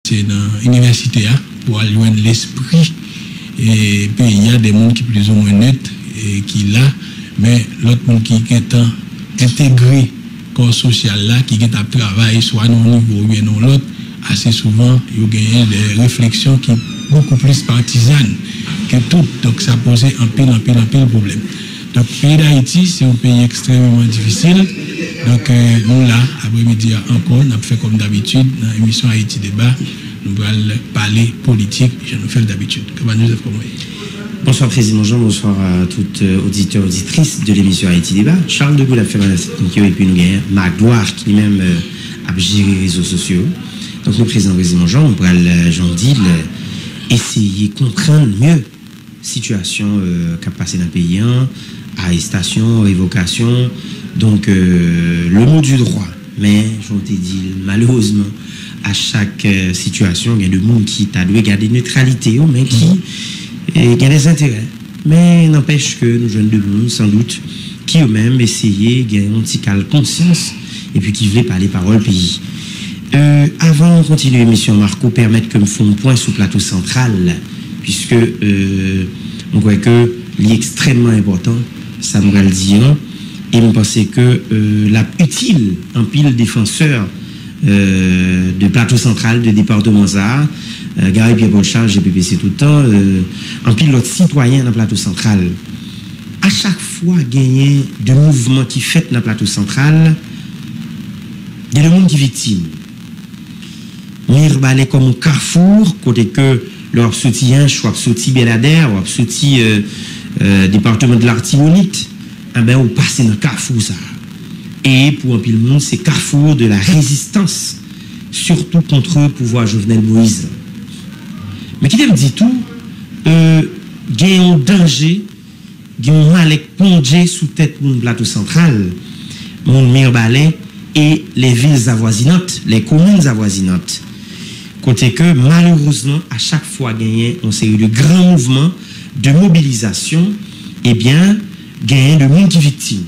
c'est dans l'université pour aller joindre l'esprit et puis il y a des gens qui plus ou moins net et qui là mais l'autre monde qui est intégré corps social là qui est à travailler soit non niveau ou bien non l'autre assez souvent il y a des réflexions qui beaucoup plus partisanes que tout, donc ça posait un pile problème. Donc le pays d'Haïti c'est un pays extrêmement difficile, donc nous là après-midi encore on a fait comme d'habitude dans l'émission Haïti Débat, nous allons parler politique, je nous fais d'habitude. Bonsoir Président Jean, bonsoir à toutes auditeurs et auditrices de l'émission Haïti Débat. Charles de Gaulle a fait la technique et puis nous avons Magloire qui lui-même a géré les réseaux sociaux. Donc le Président Jean, on va Jean Dil essayer de comprendre mieux la situation qui a passé dans le pays, arrestation, révocation, donc le mot du droit. Mais, j'en t'ai dit, malheureusement, à chaque situation, il y a des gens qui doivent garder neutralité, mais qui ont des intérêts. Mais n'empêche que nous jeunes de monde, sans doute, qui eux-mêmes essayaient de gagner un petit conscience et puis qui voulaient parler parole pays. Avant de continuer l'émission, Marco, permettre que me fasse un point sur le plateau central, puisque on voit que c'est extrêmement important, ça me le dire, et je pense que la utile en pile défenseur de plateau central, de département ça, Gary Pierre-Paul Charles, GPPC tout le temps, en pile l'autre citoyen dans le plateau central. À chaque fois, gagner de mouvements qui fait dans le plateau central, il y a des gens qui sont victimes. Mirbalé comme un carrefour, côté que leur soutien, soit sorti Belader, ou sorti département de l'Artibonite, eh ben, on passe dans le carrefour ça. Et pour un pile monde, c'est carrefour de la résistance, surtout contre le pouvoir Jovenel Moïse. Mais qui me dit tout, il y a un danger, il y a un mal plongé sous tête de plateau central, mon Mirbalé et les villes avoisinantes, les communes avoisinantes. Côté que malheureusement, à chaque fois gagné, on série de grands mouvements de mobilisation, eh bien, gagné de monde qui victimes.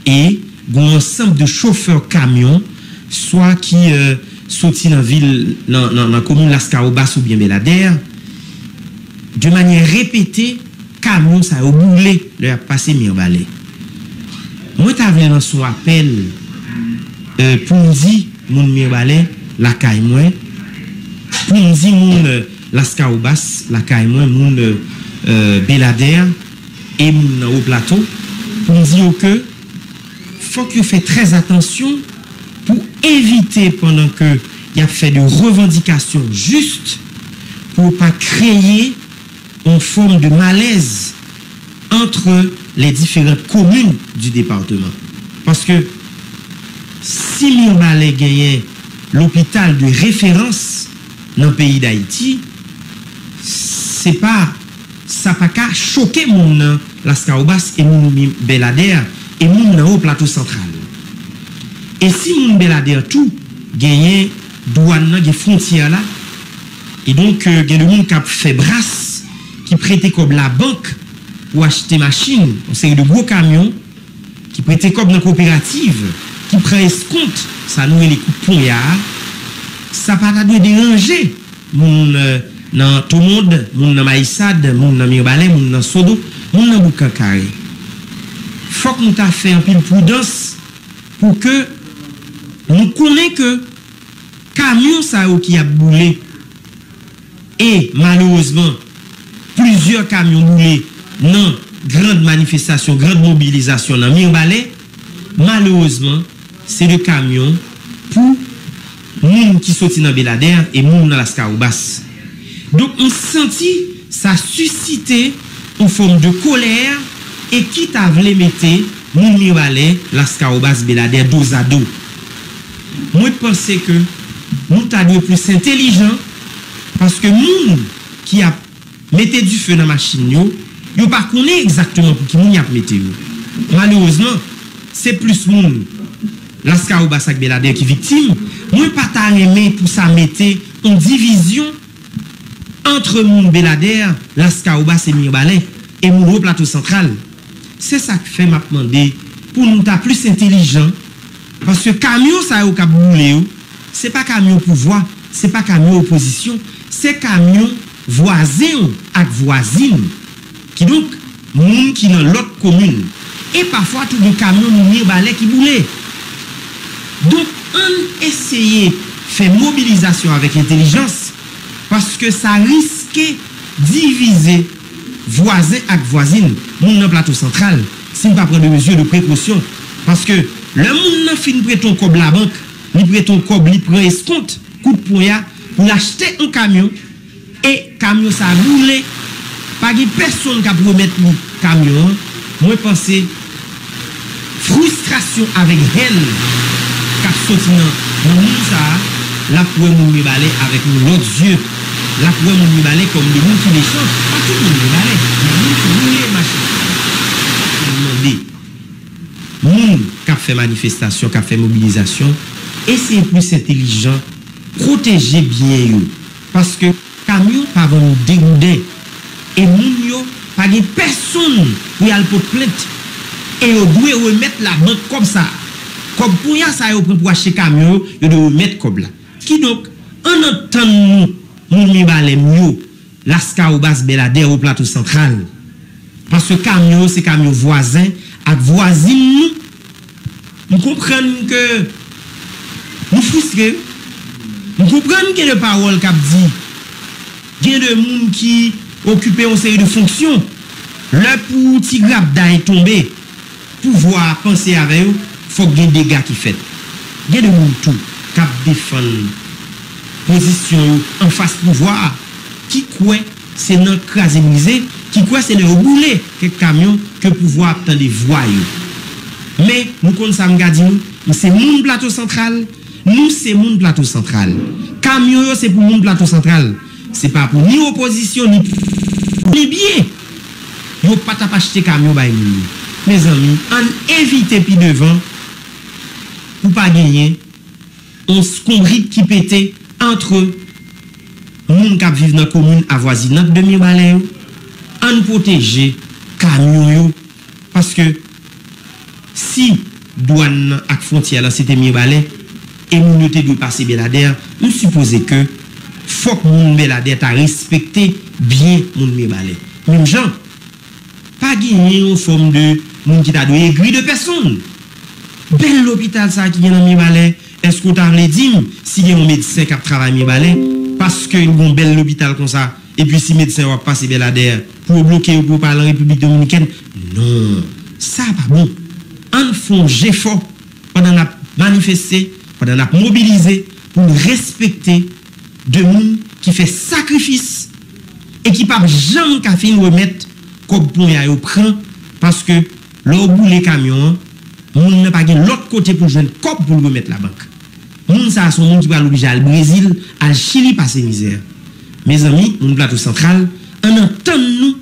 Et un ensemble de chauffeurs camions, soit qui sortent dans la ville, dans la commune Lascaobas ou bien Belader, de manière répétée, camion ça a boulé, leur a passé Mirbalé. Moi, tu as dans son appel pour nous dire, mon Mirbalé, la caille moi, pour nous dire, mon Lascaobas, la caille moi, mon Belader et mon au plateau, pour nous dire que faut que fait très attention pour éviter pendant que il y a fait de revendications justes pour pas créer une forme de malaise entre les différentes communes du département. Parce que si Mirbalé gagnait l'hôpital de référence dans le pays d'Haïti, c'est pas ça pas qu'à choquer mon Lascaobas et mon Belader et mon au plateau central. Et si mon Belader tout gagne douane des frontières là, et donc il y a des gens qui fait brasse qui prêtait comme la banque pour acheter machine, on série de gros camions qui prêtait comme dans coopérative, qui prend escompte, ça nous les coupons ya, ça pas de déranger mon dans tout le monde, mon dans Maïsade, mon dans Mirbalé, mon dans Sodo, mon dans Boukankare. Faut que nous t'a fait un peu de prudence pour que nous connaissions que camion ça qui a boulé et malheureusement plusieurs camions boulés dans grande manifestation, grande mobilisation dans Mirbalé, malheureusement c'est le camion pour moun qui sorti dans Belader et moun dans Lascaobas. Donc on sentit ça suscité une forme de colère et qui t'a voulu mettre moun Mirbalé, Lascaobas, Belader dos à dos. Moi je pense que nous t'avons plus intelligent parce que moun qui a metté du feu dans la machine yo pas connaît exactement pour qui moun y a metté yo. Malheureusement, c'est plus moun Lascaobas avec Belader qui victime. Moi pas t'a aimé pour ça mettre une division entre moun Belader, Lascaobas et Mirbalé et mon plateau central. C'est ça que fait m'a demandé pour nous ta plus intelligent parce que camion ça au cap boulé c'est pas camion pouvoir, c'est pas camion opposition, c'est camion voisin avec voisine qui donc moun qui dans l'autre commune et parfois tout le camion nous balai qui boule. Donc on essayer faire mobilisation avec intelligence parce que ça risque diviser voisin avec voisine moun dans plateau central si on pas prendre des mesures de précaution parce que le moun nan fin prêt ton cob la banque, li prêt ton cob, li prend escompte coup de poing pour acheter un camion et camion ça roule pas de personne qui a promettre le camion. Moi penser frustration avec haine qui a sorti dans monde ça là pour nous baler avec l'autre yeux là pour nous baler comme des gens qui les chantent pas tout le monde baler les gens qui roulent machin monde qui a fait manifestation qui a fait mobilisation essayez plus intelligent protéger bien eux parce que camion pas va nous dégoûter et moun yo pas de personne pour y aller pour plainte et on doit remettre la banque comme ça comme pour y a ça yo pour acheter camion yo doit remettre comme là qui donc en entend nous moun mi balé mieux Lasca ou Bas Belader au plateau central parce que camion c'est camion voisin avec voisine nous comprenons que nous frustrés nous comprenons que les paroles qu'a dit il y a des gens qui occupent une série de fonctions le pour petit grab d'ail tomber pouvoir penser avec eux faut qu'il y ait des dégâts qui fait il y a des gens tout qui défendent position en face pouvoir qui croit c'est dans craser misé qui croit c'est le rouler quelques camions que pouvoir attendre des voyous mais nous connaissons ça nous c'est mon plateau central nous c'est mon plateau central camion c'est pour mon plateau central c'est pas pour ni opposition ni bien yo pas t'a acheter camion bay mes amis on éviter puis devant pour pas gagner on scombrit qui pété entre moun qui vivent dans commune avoisinante de Mirbalais on protéger camion yo parce que si douane ak frontière là c'était Mirbalais et moun yo te doit passer Belader on suppose que faut que moun Belader t'a respecté bien moun Mirbalais même gens pas gagner en forme de moun qui t'a donné aigri de personne bel l'hôpital ça qui est dans Mirbalais est-ce que t'as les dit si y a un médecin qui travaille Mirbalais parce que un bel l'hôpital comme ça et puis si médecin va passer Belader pour bloquer ou pour parler en République dominicaine non ça pas bon on font effort pendant la manifester pendant la mobiliser pour respecter de monde qui fait sacrifice et qui pas jamais qu'à fin remettre comme pour y prend parce que l'au bout les camions moun n'a pas l'autre côté pour joindre comme pour remettre la banque moun ça son monde qui va l'obliger à Brésil à Chili passer misère mes amis mon plateau central on entend nous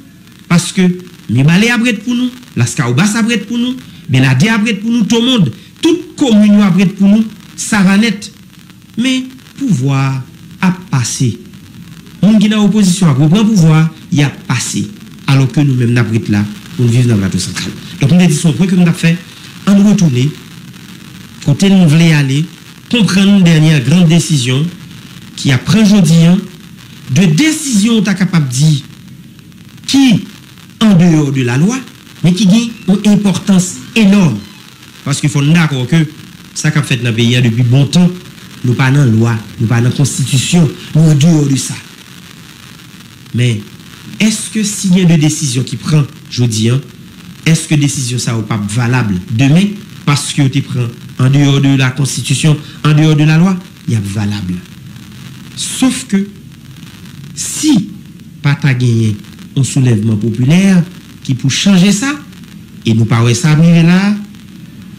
parce que Mirbalais a prêt pour nous Lasca ou Bas a prêt pour nous Belader a prêt pour nous tout le monde toute commune a prêt pour nous ça va net mais pouvoir a passé moun qui dans opposition a reprend pouvoir il a passé alors que nous même n'a prêt là pour vivre dans le plateau central donc on a dit son point que nous a fait en retourner côté nous voulons aller comprendre une dernière grande décision qui a pris aujourd'hui de décision tu capable dire qui en dehors de la loi mais qui a une importance énorme parce qu'il faut d'accord que ça qu'a fait dans le pays depuis bon temps nous pas dans loi nous pas dans constitution nous en dehors de ça mais est-ce que s'il y a de décision qui prend aujourd'hui est-ce que décision ça n'est pas valable demain parce que tu prends en dehors de la constitution en dehors de la loi il y a valable sauf que si pas ta gagné un soulèvement populaire qui pour changer ça et nous pas ça arriver là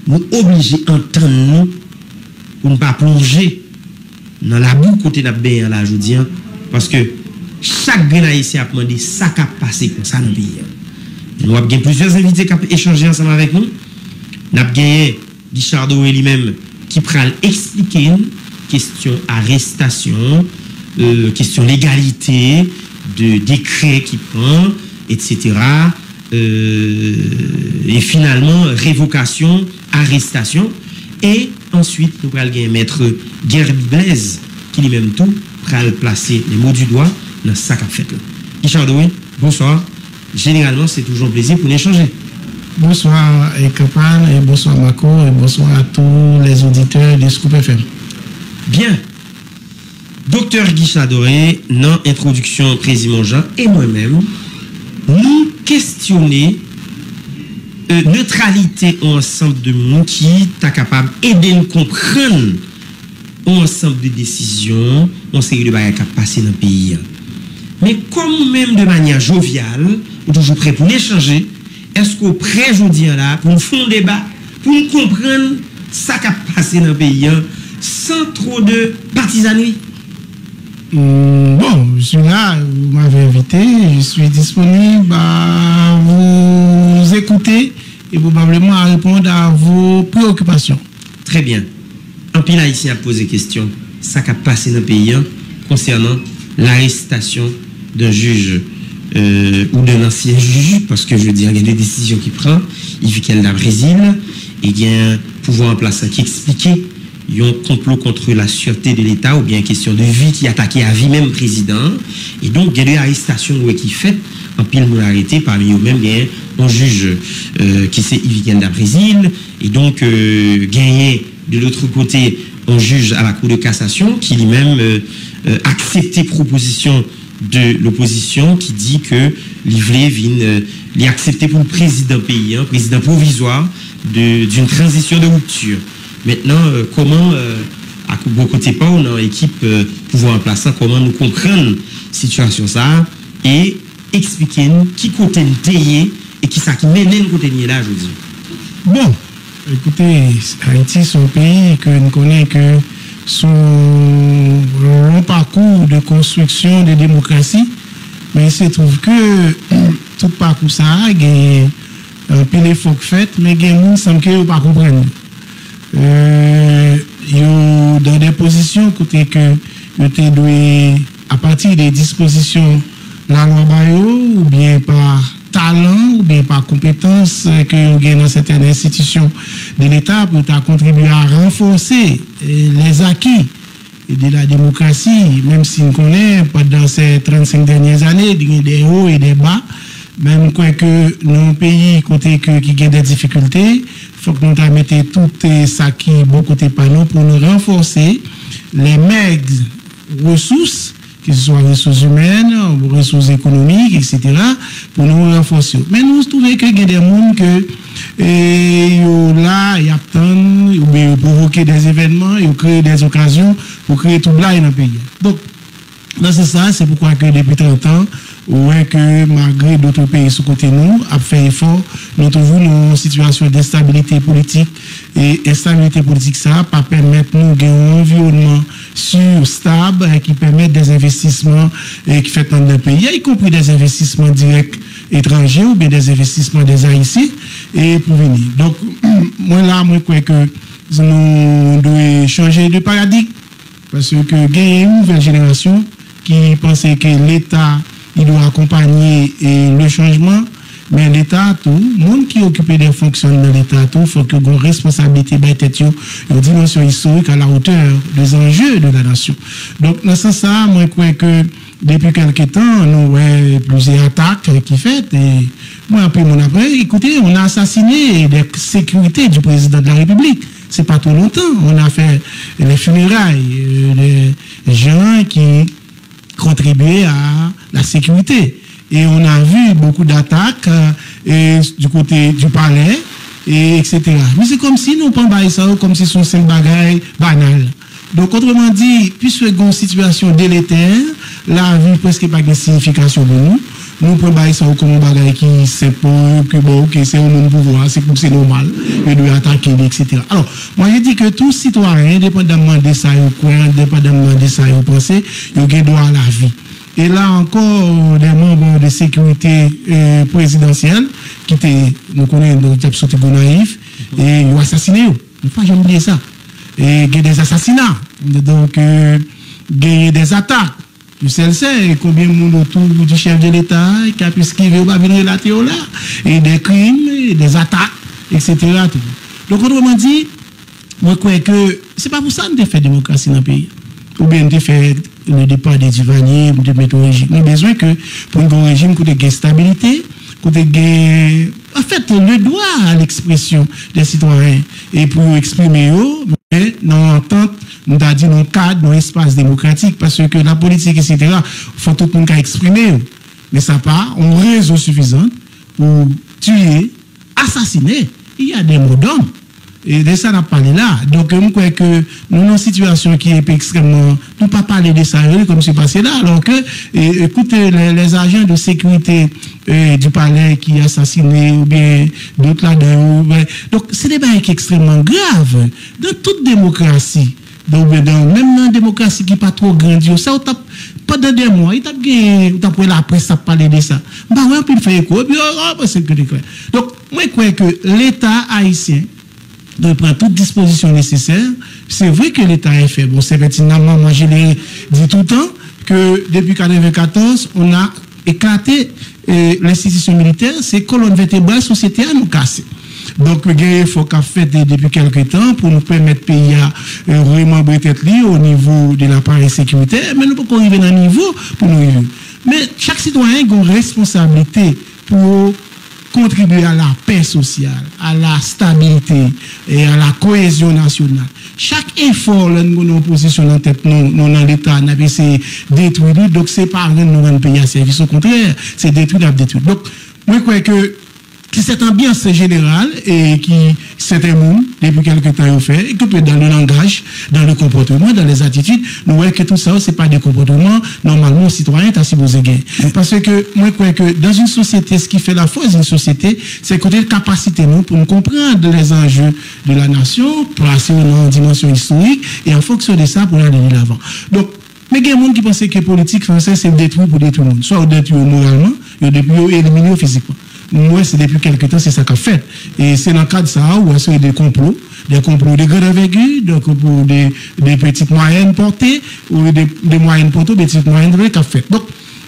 nous obligés entendre nous pour ne pas plonger dans la boue côté n'a bien là aujourd'hui parce que chaque grain haïtien a demandé ça qui a passé comme ça dans le pays. Nous avons plusieurs invités qui ont échangé ensemble avec nous. Nous avons gagné Guichard Doré lui-même qui prend expliquer une question arrestation, question légalité, de décret qui prend, etc. Et finalement, révocation, arrestation. Et ensuite, nous allons gagner maître Gerby Blaise qui lui-même tout pral placer les mots du doigt dans ça qu'a fait là. Richard Doué, bonsoir. Généralement, c'est toujours un plaisir pour nous échanger. Bonsoir Kapan, et bonsoir Marco, et bonsoir à tous les auditeurs de Scoop FM. Bien. Docteur Guy Chadoré, dans l'introduction président Jean et moi-même, nous questionner neutralité ensemble de monde qui est capable d'aider nous comprendre ensemble de décisions, on sait que le bagage qui a passé dans le pays. Mais comme même de manière joviale, ou toujours prêt pour l'échanger, est-ce qu'au près aujourd'hui là, pour nous faire un débat, pour nous comprendre ça qui a passé dans le pays, sans trop de partisanerie? Bon, je suis là, vous m'avez invité, je suis disponible à vous écouter et probablement à répondre à vos préoccupations. Très bien. Un pile haïtien a posé question, ça qui a passé dans le pays concernant l'arrestation d'un juge ou d'un ancien juge, parce que je veux dire, il y a des décisions qu'il prend, il vit qu'elle est au Brésil, et il y a un pouvoir en place qui expliquait il y a un complot contre la sûreté de l'État ou bien une question de vie qui attaquait à vie même président. Et donc, il y a des arrestations qui fait en pile nous arrêté parmi eux-mêmes, il y a un juge qui c'est Yves da Brésil, et donc gagné de l'autre côté un juge à la Cour de cassation qui lui-même accepté proposition de l'opposition qui dit que l'Ivlé vient accepté pour le président pays, président provisoire d'une transition de rupture. Maintenant, comment, à bon côté pas, on a une équipe pouvoir en place, comment nous comprendre la situation ça et expliquer nous qui côté nous et qui ça qui mène nous côté là, je dis. Bon, écoutez, Haïti, c'est un pays que nous connaissons que son long parcours de construction de démocratie, mais il se trouve que tout parcours ça a un peu l'effort fait, mais il y a des gens qui ne pas comprendre. Dans des positions côté que à partir des dispositions la loi Bayo ou bien par talent ou bien par compétence que vous avez dans certaines institutions de l'État pour contribuer à renforcer les acquis de la démocratie, même si on connaît pendant ces 35 dernières années des hauts et des bas, même quoi que nos pays côté qui ont des difficultés, il faut que nous mettions tout ça qui bon côté par nous pour nous renforcer les maigres ressources, que ce soit ressources humaines, ressources économiques, etc., pour nous renforcer. Mais nous trouvons qu'il y a des gens que là, ils attendent, ils provoquer des événements, ils créent des occasions pour créer tout là dans le pays. Donc, dans ce sens, c'est pourquoi que depuis 30 ans, ouais, que malgré d'autres pays sous côté nous, a fait effort, nous trouvons une situation d'instabilité politique et instabilité politique ça pas permettre nous un environnement sûr, stable qui permet des investissements qui fait dans le pays, y compris des investissements directs étrangers ou bien des investissements des Haïtiens et pour venir. Donc, moi là, moi crois que nous devons changer de paradigme parce que il y a une nouvelle génération qui pensait que l'État il doit accompagner le changement, mais l'État, tout, le monde qui occupe des fonctions dans l'État, tout, il faut que une responsabilité une dimension historique à la hauteur des enjeux de la nation. Donc, dans ce sens, moi, je crois que depuis quelques temps, nous avons plusieurs attaques qui fait, et moi, après, écoutez, on a assassiné des sécurités du président de la République. C'est pas trop longtemps. On a fait les funérailles, des gens qui contribuer à la sécurité. Et on a vu beaucoup d'attaques du côté du palais, etc. Mais c'est comme si nous prenons ça comme si c'était un bagage banal. Donc, autrement dit, puisque il y a une situation délétère, la vie presque pas de signification pour nous. Nous prenons ça comme un bagage qui c'est pour que bon, que c'est un monde pouvoir, c'est pour que c'est normal, et de attaquer, etc. Alors, moi, je dis que tout citoyen, indépendamment de ça, indépendamment de ça, pensez, il a droit à la vie. Et là encore, des membres de sécurité présidentielle, qui étaient, nous connaissons, nous sommes naïfs, et ils ont assassiné. Il ne faut pas jamais oublier ça. Et il y a des assassinats. Donc, il y a des attaques. Tu sais, combien de monde autour du chef de l'État qui a pu esquiver ou pas venir là, et des crimes, et des attaques, etc. Donc, autrement dit, moi, je crois que c'est pas pour ça que nous fait démocratie dans le pays. ou bien de faire le départ des Duvaliers, de mettre au régime. Nous avons besoin que pour un régime, qu'on ait stabilité, qu'on ait en fait le droit à l'expression des citoyens et pour exprimer eux, mais dans l'entente, nous avons dit dans le cadre, dans l'espace démocratique, parce que la politique, etc., il faut tout le monde exprimer. Mais ça part, on réseau suffisant pour tuer, assassiner. Il y a des mots d'homme. Et de ça, on a parlé là. Donc, je crois que nous avons une situation qui est extrêmement. Nous ne pas parler de ça comme c'est passé là. Alors que, écoutez, les agents de sécurité du palais qui assassinés, ou bien d'autres là-dedans. Donc, c'est des bails qui sont extrêmement graves. Dans toute démocratie, donc, même dans une démocratie qui n'est pas trop grandiose, ça, pendant des mois, il t'a pour la presse à parler de ça. Bah, ouais, puis il fait écho, puis, c'est que clair. Donc, moi, je crois que l'État haïtien doit prendre toutes dispositions nécessaires. C'est vrai que l'État est fait. Bon, c'est pertinemment, moi, je l'ai dit tout le temps, que depuis 1994, on a éclaté l'institution militaire, c'est colonne vertébrale, société à nous casser. Donc, il faut qu'on fait depuis quelques temps pour nous permettre de pays à remembrer tête au niveau de l'appareil sécuritaire, mais nous ne pouvons pas arriver à un niveau pour nous vivre. Mais chaque citoyen a une responsabilité pour contribuer à la paix sociale, à la stabilité et à la cohésion nationale. Chaque effort, là, nous avons position en tête, nous, dans l'État, nous avons essayé de détruire, donc c'est pas rien de nous rendre pays à service, au contraire, c'est détruire, détruire. Donc, moi, je crois que cette ambiance générale et qui certains monde depuis quelque temps ont fait et que dans le langage, dans le comportement, dans les attitudes, nous voyons que tout ça c'est pas des comportements normalement citoyens t'as si vous égayez. Parce que moi je crois que dans une société ce qui fait la force d'une société c'est côté de capacité nous pour nous comprendre les enjeux de la nation, placer dans une dimension historique et en fonction de ça pour aller de l'avant. Donc mais il y a des gens qui pensent que la politique française c'est détruire pour détruire le monde. Soit on détruit moralement, ou éliminer physiquement. Moi, c'est depuis quelque temps, c'est ça qu'a fait. Et c'est dans le cadre de ça où il y a des complots de grande envergure, des complots des petites moyennes portées, ou des moyennes portées, des petites moyennes qu'a fait. Donc,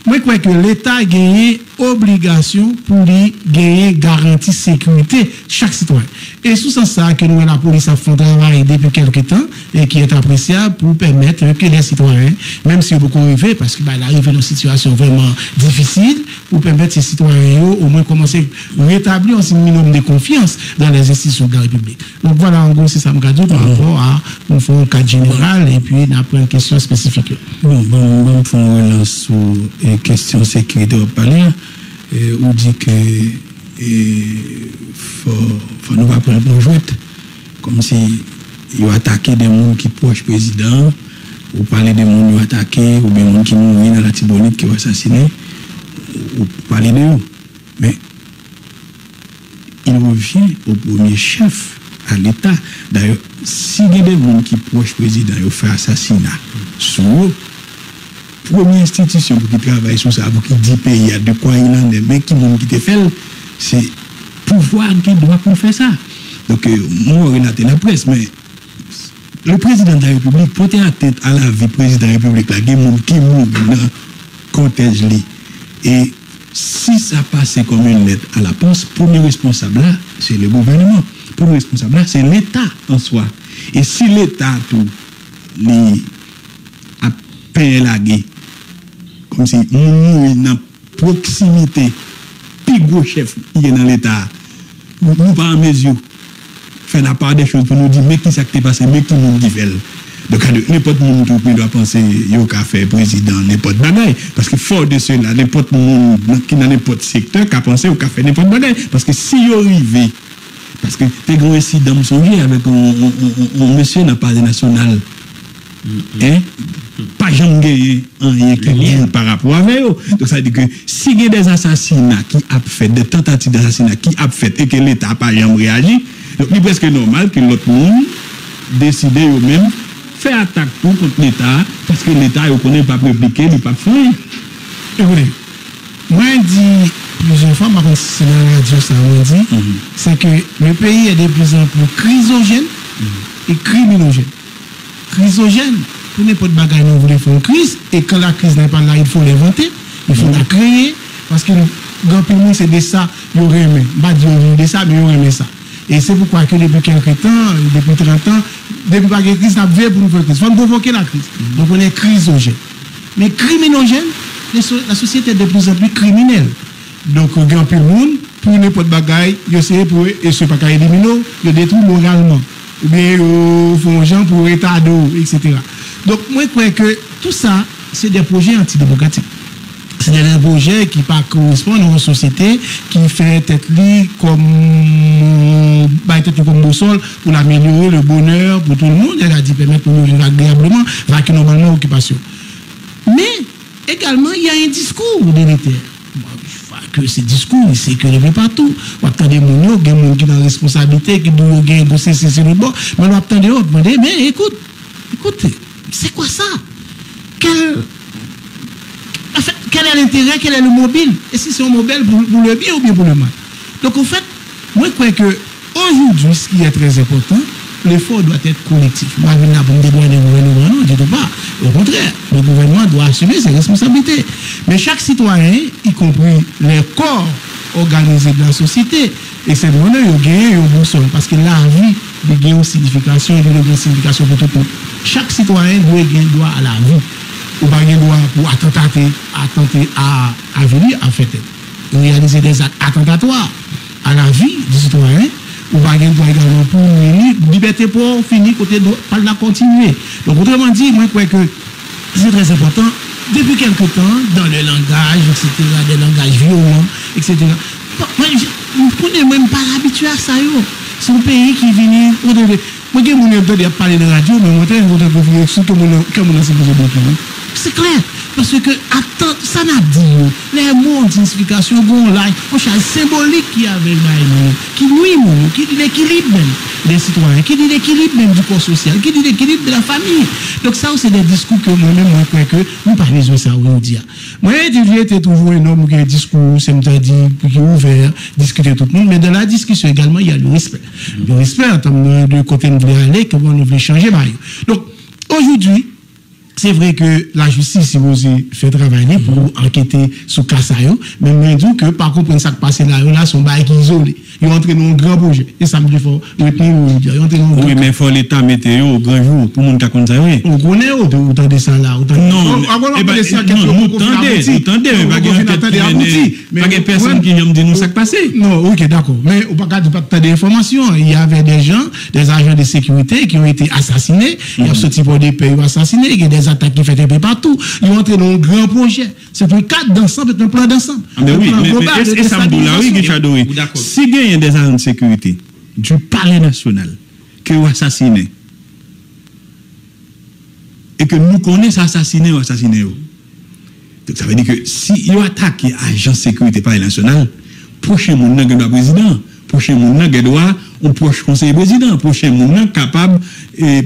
moi, je crois que l'État a gagné obligation pour lui gagner garantie sécurité chaque citoyen. Et sous ça, que nous, la police a fait un travail depuis quelques temps et qui est appréciable pour permettre que les citoyens, même si beaucoup arrivent, parce qu'il arrive dans une situation vraiment difficile, pour permettre ces citoyens au moins commencer à rétablir un minimum de confiance dans les institutions de la République. Donc voilà, en gros, c'est ça me garde par rapport à un cadre général et puis après une question spécifique. Bon, pour relance sur les questions sécurité au palais, on dit que faut nous pas prendre pour jouer, comme si il a attaqué des gens qui proches président, ou parler des gens qui ont attaqué, ou bien des gens qui mourent dans la Tibonite qui ont assassiné, ou parler de eux. Mais il revient au premier chef, à l'État. D'ailleurs, si il y a des gens qui proches président ont fait assassinat sur eux, première institution qui travaille sur ça, pour qui dit pays, de quoi il en est, mais qui te fait, c'est pouvoir qui doit pour faire ça. Donc, moi, on relate la presse, mais le président de la République, porter la tête à la vie président de la République, il y a des gens qui mourent dans le cortège. Et si ça passe comme une lettre à la poste, le premier responsable là, c'est le gouvernement. Le premier responsable là, c'est l'État en soi. Et si l'État tout a payé la guerre, comme si nous, dans proximité, plus gros chef qui est dans l'État, nous pas en mesure faire la part des choses pour nous dire, mais qui s'est passé, mais qui nous dit fait. Donc, n'importe qui doit penser, il y a qu'à faire président, n'importe bagaille. Parce que fort de cela, n'importe qui dans n'importe secteur, qu'à penser, ou qu'à faire n'importe bagaille. Parce que si il arrive, parce que t'es gros ici dans mon avec un monsieur dans le palais national, hein? Pas jamais rien qui dit par rapport à eux. Donc ça veut dire que si il y a des assassinats qui a fait, des tentatives d'assassinat qui a fait et que l'État n'a pas jamais réagi, donc il est presque normal que l'autre monde décide eux-mêmes faire attaque contre l'État parce que l'État ne connaît pas répliquer, il ne peut pas faire. Écoutez, moi je dis plusieurs fois, par contre c'est dans la radio ça on dit, c'est que le pays est de plus en plus chrysogène et criminogène. Chrysogène, pour n'importe bagaille, nous voulons faire une crise, et quand la crise n'est pas là, il faut l'inventer, il faut la créer, parce que grand monde c'est de ça, il y aurait aimé. Pas dire de ça, mais il y aurait aimé ça. Et c'est pourquoi que depuis quelques temps, depuis 30 ans, depuis pas de crise, on a vu pour nous faire crise. Il faut provoquer la crise. Donc on est crisogène. Mais criminogène, la société est de plus en plus criminelle. Donc, il y a un peu de monde, pour n'importe quoi bagaille, il essaie pour, et ce pas qu'à éliminer, il détruit moralement. Ou bien, il faut gens pour état d'eau, etc. Donc, moi, je crois que tout ça, c'est des projets antidémocratiques. C'est des projets qui ne correspondent à une société qui fait tête libre comme boussole pour améliorer le bonheur pour tout le monde. Elle a dit permettre pour nous vivre agréablement, avec normalement occupation. Mais également, il y a un discours délétère. Que ces discours, c'est que les partout. On attend des gens qui ont une responsabilité, qui doivent bosser sur le bord, mais on attend des autres. Mais écoutez, c'est quoi ça? Quel est l'intérêt, quel est le mobile? Et si c'est un mobile pour le bien ou bien pour le mal? Donc en fait, moi je crois que aujourd'hui, ce qui est très important, l'effort doit être collectif. Moi, je ne vais pas me dédouaner le gouvernement, non, je ne dis pas. Au contraire, le gouvernement doit assumer ses responsabilités. Mais chaque citoyen, y compris les corps organisés de la société, et c'est le moment où il y a un bon son, parce que la vie, il y a une signification, il y a une signification pour tout le monde. Chaque citoyen doit avoir droit à la vie. Ou pas un droit pour attenter à venir, à faire réaliser des actes attentatoires à la vie du citoyen. Ou pas un droit également pour liberté pour finir, côté pas la continuer. Donc, autrement dit, moi, je crois que c'est très important, depuis quelque temps, dans le langage, etc., des langages violents, etc. Moi, je ne même pas l'habitude à ça. C'est un pays qui vient. Moi, je ne parler de la radio, mais moi, je vais vous dire comme on a c'est clair. Parce que, attends, ça n'a dit, les mots d'identification, bon, là, on cherche symbolique qui avait qui nuit, qui dit l'équilibre même des citoyens, qui dit l'équilibre même du corps social, qui dit l'équilibre de la famille. Donc, ça, c'est des discours que moi-même, je crois que nous ne parlons pas ça aujourd'hui. Moi, j'étais toujours un homme qui a un discours, c'est dit, qui est ouvert, discuter tout le monde, mais dans la discussion également, il y a le respect. Le respect en termes de côté nous voulons aller, comment nous voulons changer. Donc, aujourd'hui, c'est vrai que la justice, si vous fait travailler pour enquêter sur Kassayo, mais moi, je dis que par contre, ça qui passe là, son bail qui est isolé. Ils ont entré dans un grand projet. Et ça me dit, il faut retenir. Oui, mais il faut l'État météo au grand jour pour le monde qui a comme ça. On connaît autant de ça là. Non, attendez, mais pas de personne qui vient me dire nous ça qui passe. Non, ok, d'accord. Mais on n'a pas d'informations. Il y avait des gens, des agents de sécurité qui ont été assassinés. Il y a ce type de pays assassinés. Il y a des attaques qui fait un peu partout. Ils ont entré dans un grand projet. C'est un cadre d'ensemble, c'est un plan d'ensemble. Mais oui, mais ça me dit là, oui, Guichadori. Si il y a des agents de sécurité du palais national qui ont assassiné et que nous connaissons assassiné ou assassiné, donc ça veut dire que si ils attaquent agent de sécurité palais national, prochain monde n'a pas président, prochain monde n'a pas un proche conseiller président, prochain monde capable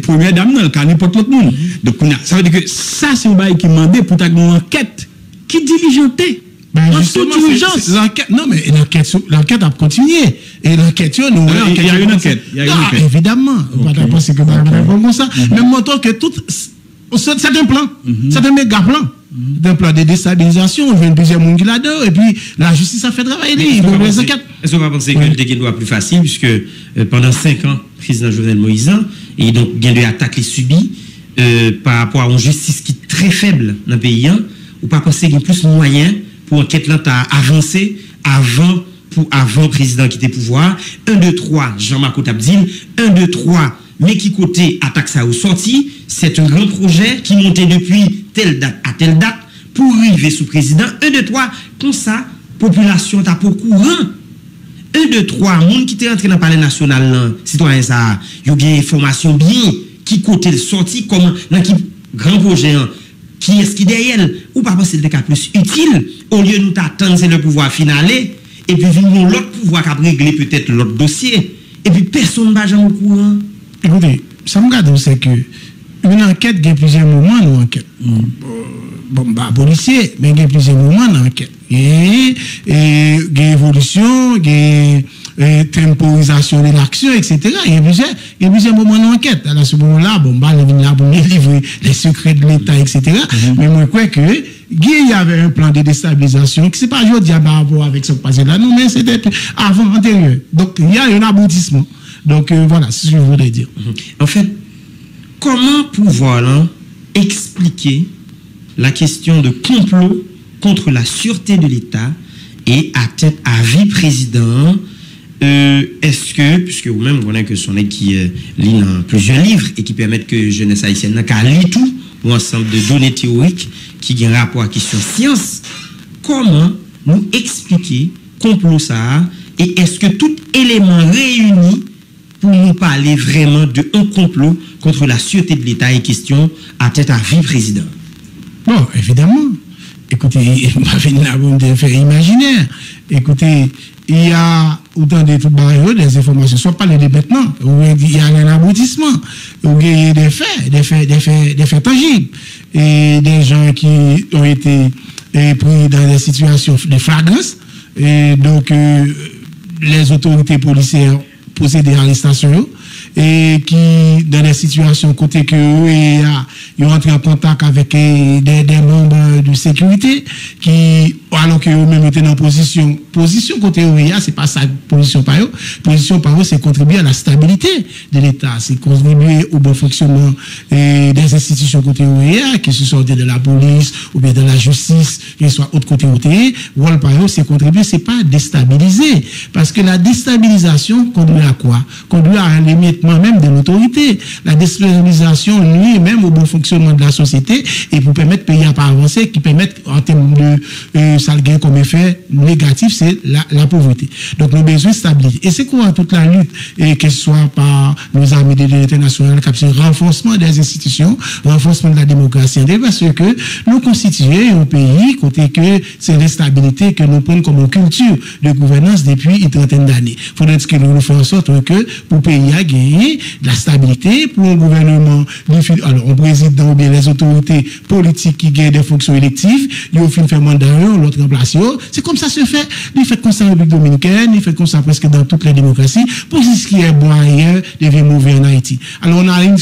première dame dans le cas n'importe l'autre monde. Donc ça veut dire que ça c'est un bail qui demandait pour une enquête qui diligentait. En toute urgence. Non, mais l'enquête a continué. Et l'enquête, il y a une enquête. Évidemment. On va pas penser que comme ça. Mais montrons que tout. C'est un plan. C'est un méga plan. D'un plan de déstabilisation. Il y a plusieurs monde qui là-dedans. Et puis, la justice a fait travailler. Est-ce qu'on va penser que le doit plus facile, puisque pendant 5 ans, le président Jovenel Moïse, et donc, il y a des attaques les subis par rapport à une justice qui est très faible dans le pays, ou pas penser qu'il y a plus de moyens pour enquête là à avancer avant le président qui était pouvoir. 1, 2, 3, Jean-Marc Abdil. 1, 2, 3, mais qui côté attaque ça au sorti. C'est un grand projet qui montait depuis telle date à telle date pour arriver sous président. 1, 2, 3, comme ça, population t'a pour courant. 1, 2, 3, monde qui était rentré dans le palais national, là, citoyen ça, il y a une information bien qui côté le sorti, comme dans qui grand projet. Qui est-ce qui derrière ou pas penser le cas plus utile au lieu de nous attendre c'est le pouvoir finalé et puis venir l'autre pouvoir qui a réglé peut-être l'autre dossier et puis personne ne va jamais au courant. Écoutez, ça me regarde c'est que une enquête il y a plusieurs moments dans l'enquête. Bon bah policier mais il y a plusieurs moments dans l'enquête. Et il y a évolution, il y a temporisation de l'action, etc. Il y a plusieurs moments d'enquête. À ce moment-là, bon, bah, on est là pour livrer les secrets de l'État, etc. Mais moi, je crois que il y avait un plan de déstabilisation qui c'est pas aujourd'hui à rapport avec ce qui passé là, non, mais c'était avant, antérieur. Donc, il y a un aboutissement. Donc, voilà, c'est ce que je voudrais dire. En fait, comment pouvoir là, expliquer la question de complot contre la sûreté de l'État et à tête à vie président? Est-ce que, puisque vous-même vous connaissez que son équipe qui lit dans plusieurs livres et qui permettent que jeunesse haïtienne n'a qu'à lire tout, ou ensemble de données théoriques qui ont rapport à la question science, comment nous expliquer complot ça et est-ce que tout élément réuni pour nous parler vraiment de un complot contre la sûreté de l'État et question à tête à vie président? Bon, évidemment. Écoutez, ma vie n'a pas de faire imaginaire. Écoutez, il y a autant de tout barreaux, des informations, soit pas les maintenant, il y a un aboutissement, il y a des faits tangibles, et des gens qui ont été pris dans des situations de flagrance, et donc les autorités policières procèdent à l'arrestation, et qui, dans des situations côté que ils rentrent en contact avec des membres de sécurité, qui, alors que eux-mêmes étaient dans position côté OEA, c'est pas ça, position par eux, c'est contribuer à la stabilité de l'État, c'est contribuer au bon fonctionnement des institutions côté OEA, que ce soit de la police, ou bien de la justice, que ce soit autre côté OTE, rôle par eux, c'est contribuer, c'est pas déstabiliser, parce que la déstabilisation conduit à quoi? Conduit à un l'émiettement même de l'autorité. La déstabilisation nuit même au bon fonctionnement de la société et pour permettre pays à pas avancer, qui permettent en termes de ça le gain comme effet négatif, c'est la pauvreté. Donc nous avons besoin de stabilité. Et c'est quoi toute la lutte, et que ce soit par nos amis de l'unité nationale, renforcement des institutions, renforcement de la démocratie, parce que nous constituons un pays côté que c'est l'instabilité que nous prenons comme une culture de gouvernance depuis une trentaine d'années. Il faudrait que nous fassions en sorte que pour le pays à gagner de la stabilité, pour un gouvernement, alors un président ou bien les autorités politiques qui gagnent des fonctions électives, ils ont fait mandat, l'autre remplace. C'est comme ça se fait. Il fait comme ça en République dominicaine, il fait comme ça presque dans toutes les démocraties, pour ce qui est bon ailleurs devient mauvais en Haïti. Alors on a une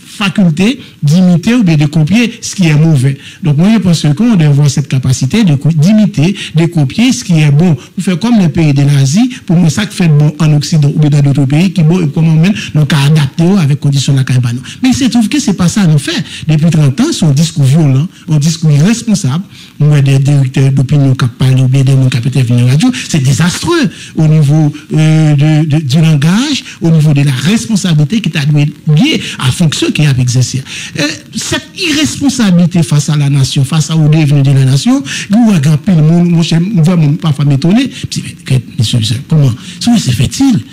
faculté d'imiter ou bien de copier ce qui est mauvais. Donc moi je pense qu'on doit avoir cette capacité d'imiter, de copier ce qui est bon. Pour faire comme les pays de l'Asie, pour moi ça qui fait bon en Occident ou bien dans d'autres pays qui bon et comment même donc à adapter avec conditions la campagne. Mais il se trouve que c'est pas ça nous fait. Depuis 30 ans, son discours violent, un discours irresponsable, moi des directeurs d'opinion qui parlent ou bien des gens qui peuvent venir à radio, c'est désastreux au niveau du langage, au niveau de la responsabilité qui t'a lié à fonction qui a exercé. Cette irresponsabilité face à la nation, face au devenir de la nation, vous regardez le monde, moi, vraiment parfois m'étonner. Monsieur, comment ça se fait-il?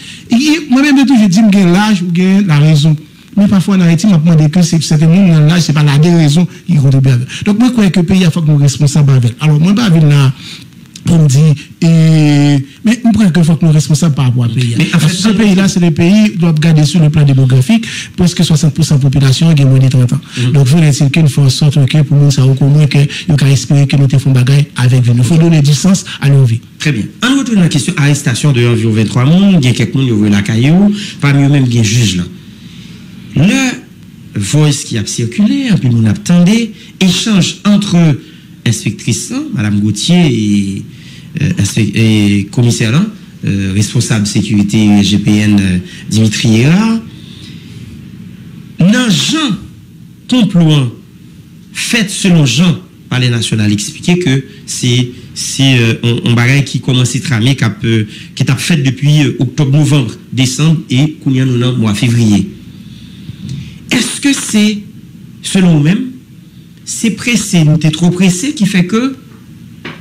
Moi-même, je dis que l'âge ou la raison. Mais parfois, en Haïti, on demande que c'est certains monde dans l'âge, c'est pas la raison qui contribue avec. Donc, moi, je crois que le pays a fait que nous responsables avec. Alors, moi, je ne vais pas là. On dit, mais on prend qu'il faut que nous responsables par rapport au pays. Parce que ce pays-là, c'est le pays qui doit garder sur le plan démographique, presque 60% de la population a moins de 30 ans. Donc, il faut dire qu'il faut en sorte que pour nous, ça au moins que nous allons espérer que nous faisons bagaille avec vous. Il faut donner du sens à nos vies. Très bien. En retournant à la question arrestation de environ 23 personnes, il y a quelques personnes qui ont la caillou, parmi eux même, il y a un juge là. Le voice qui a circulé, puis on attendait, échange entre inspectrice, Mme Gauthier et commissaire, responsable sécurité GPN Dimitri Hera, dans Jean complot fait selon Jean par les nationales expliqué que c'est un bagage qui commence à tramer qui est fait depuis octobre, novembre, décembre et qu'on y a dans le mois février. Est-ce que c'est selon vous-même c'est pressé, nous sommes trop pressés qui fait que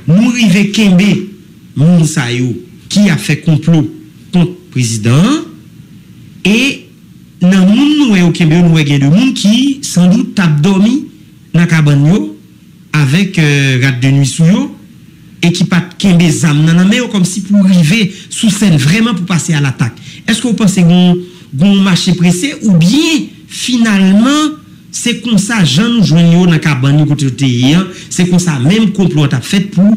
nous arrivons Kembe Mounsayo qui a fait complot contre le président et dans le monde nous Kembe nous avons des gens qui sans doute ont dormi dans la cabane avec rat de nuit sous yo et qui pas Kembe zam nan mais comme si pour arriver sous scène vraiment pour passer à l'attaque. Est-ce que vous pensez qu'on marché pressé ou bien finalement c'est comme ça, Jean nous joignons dans la cabane côté de c'est comme ça, même complot a fait pour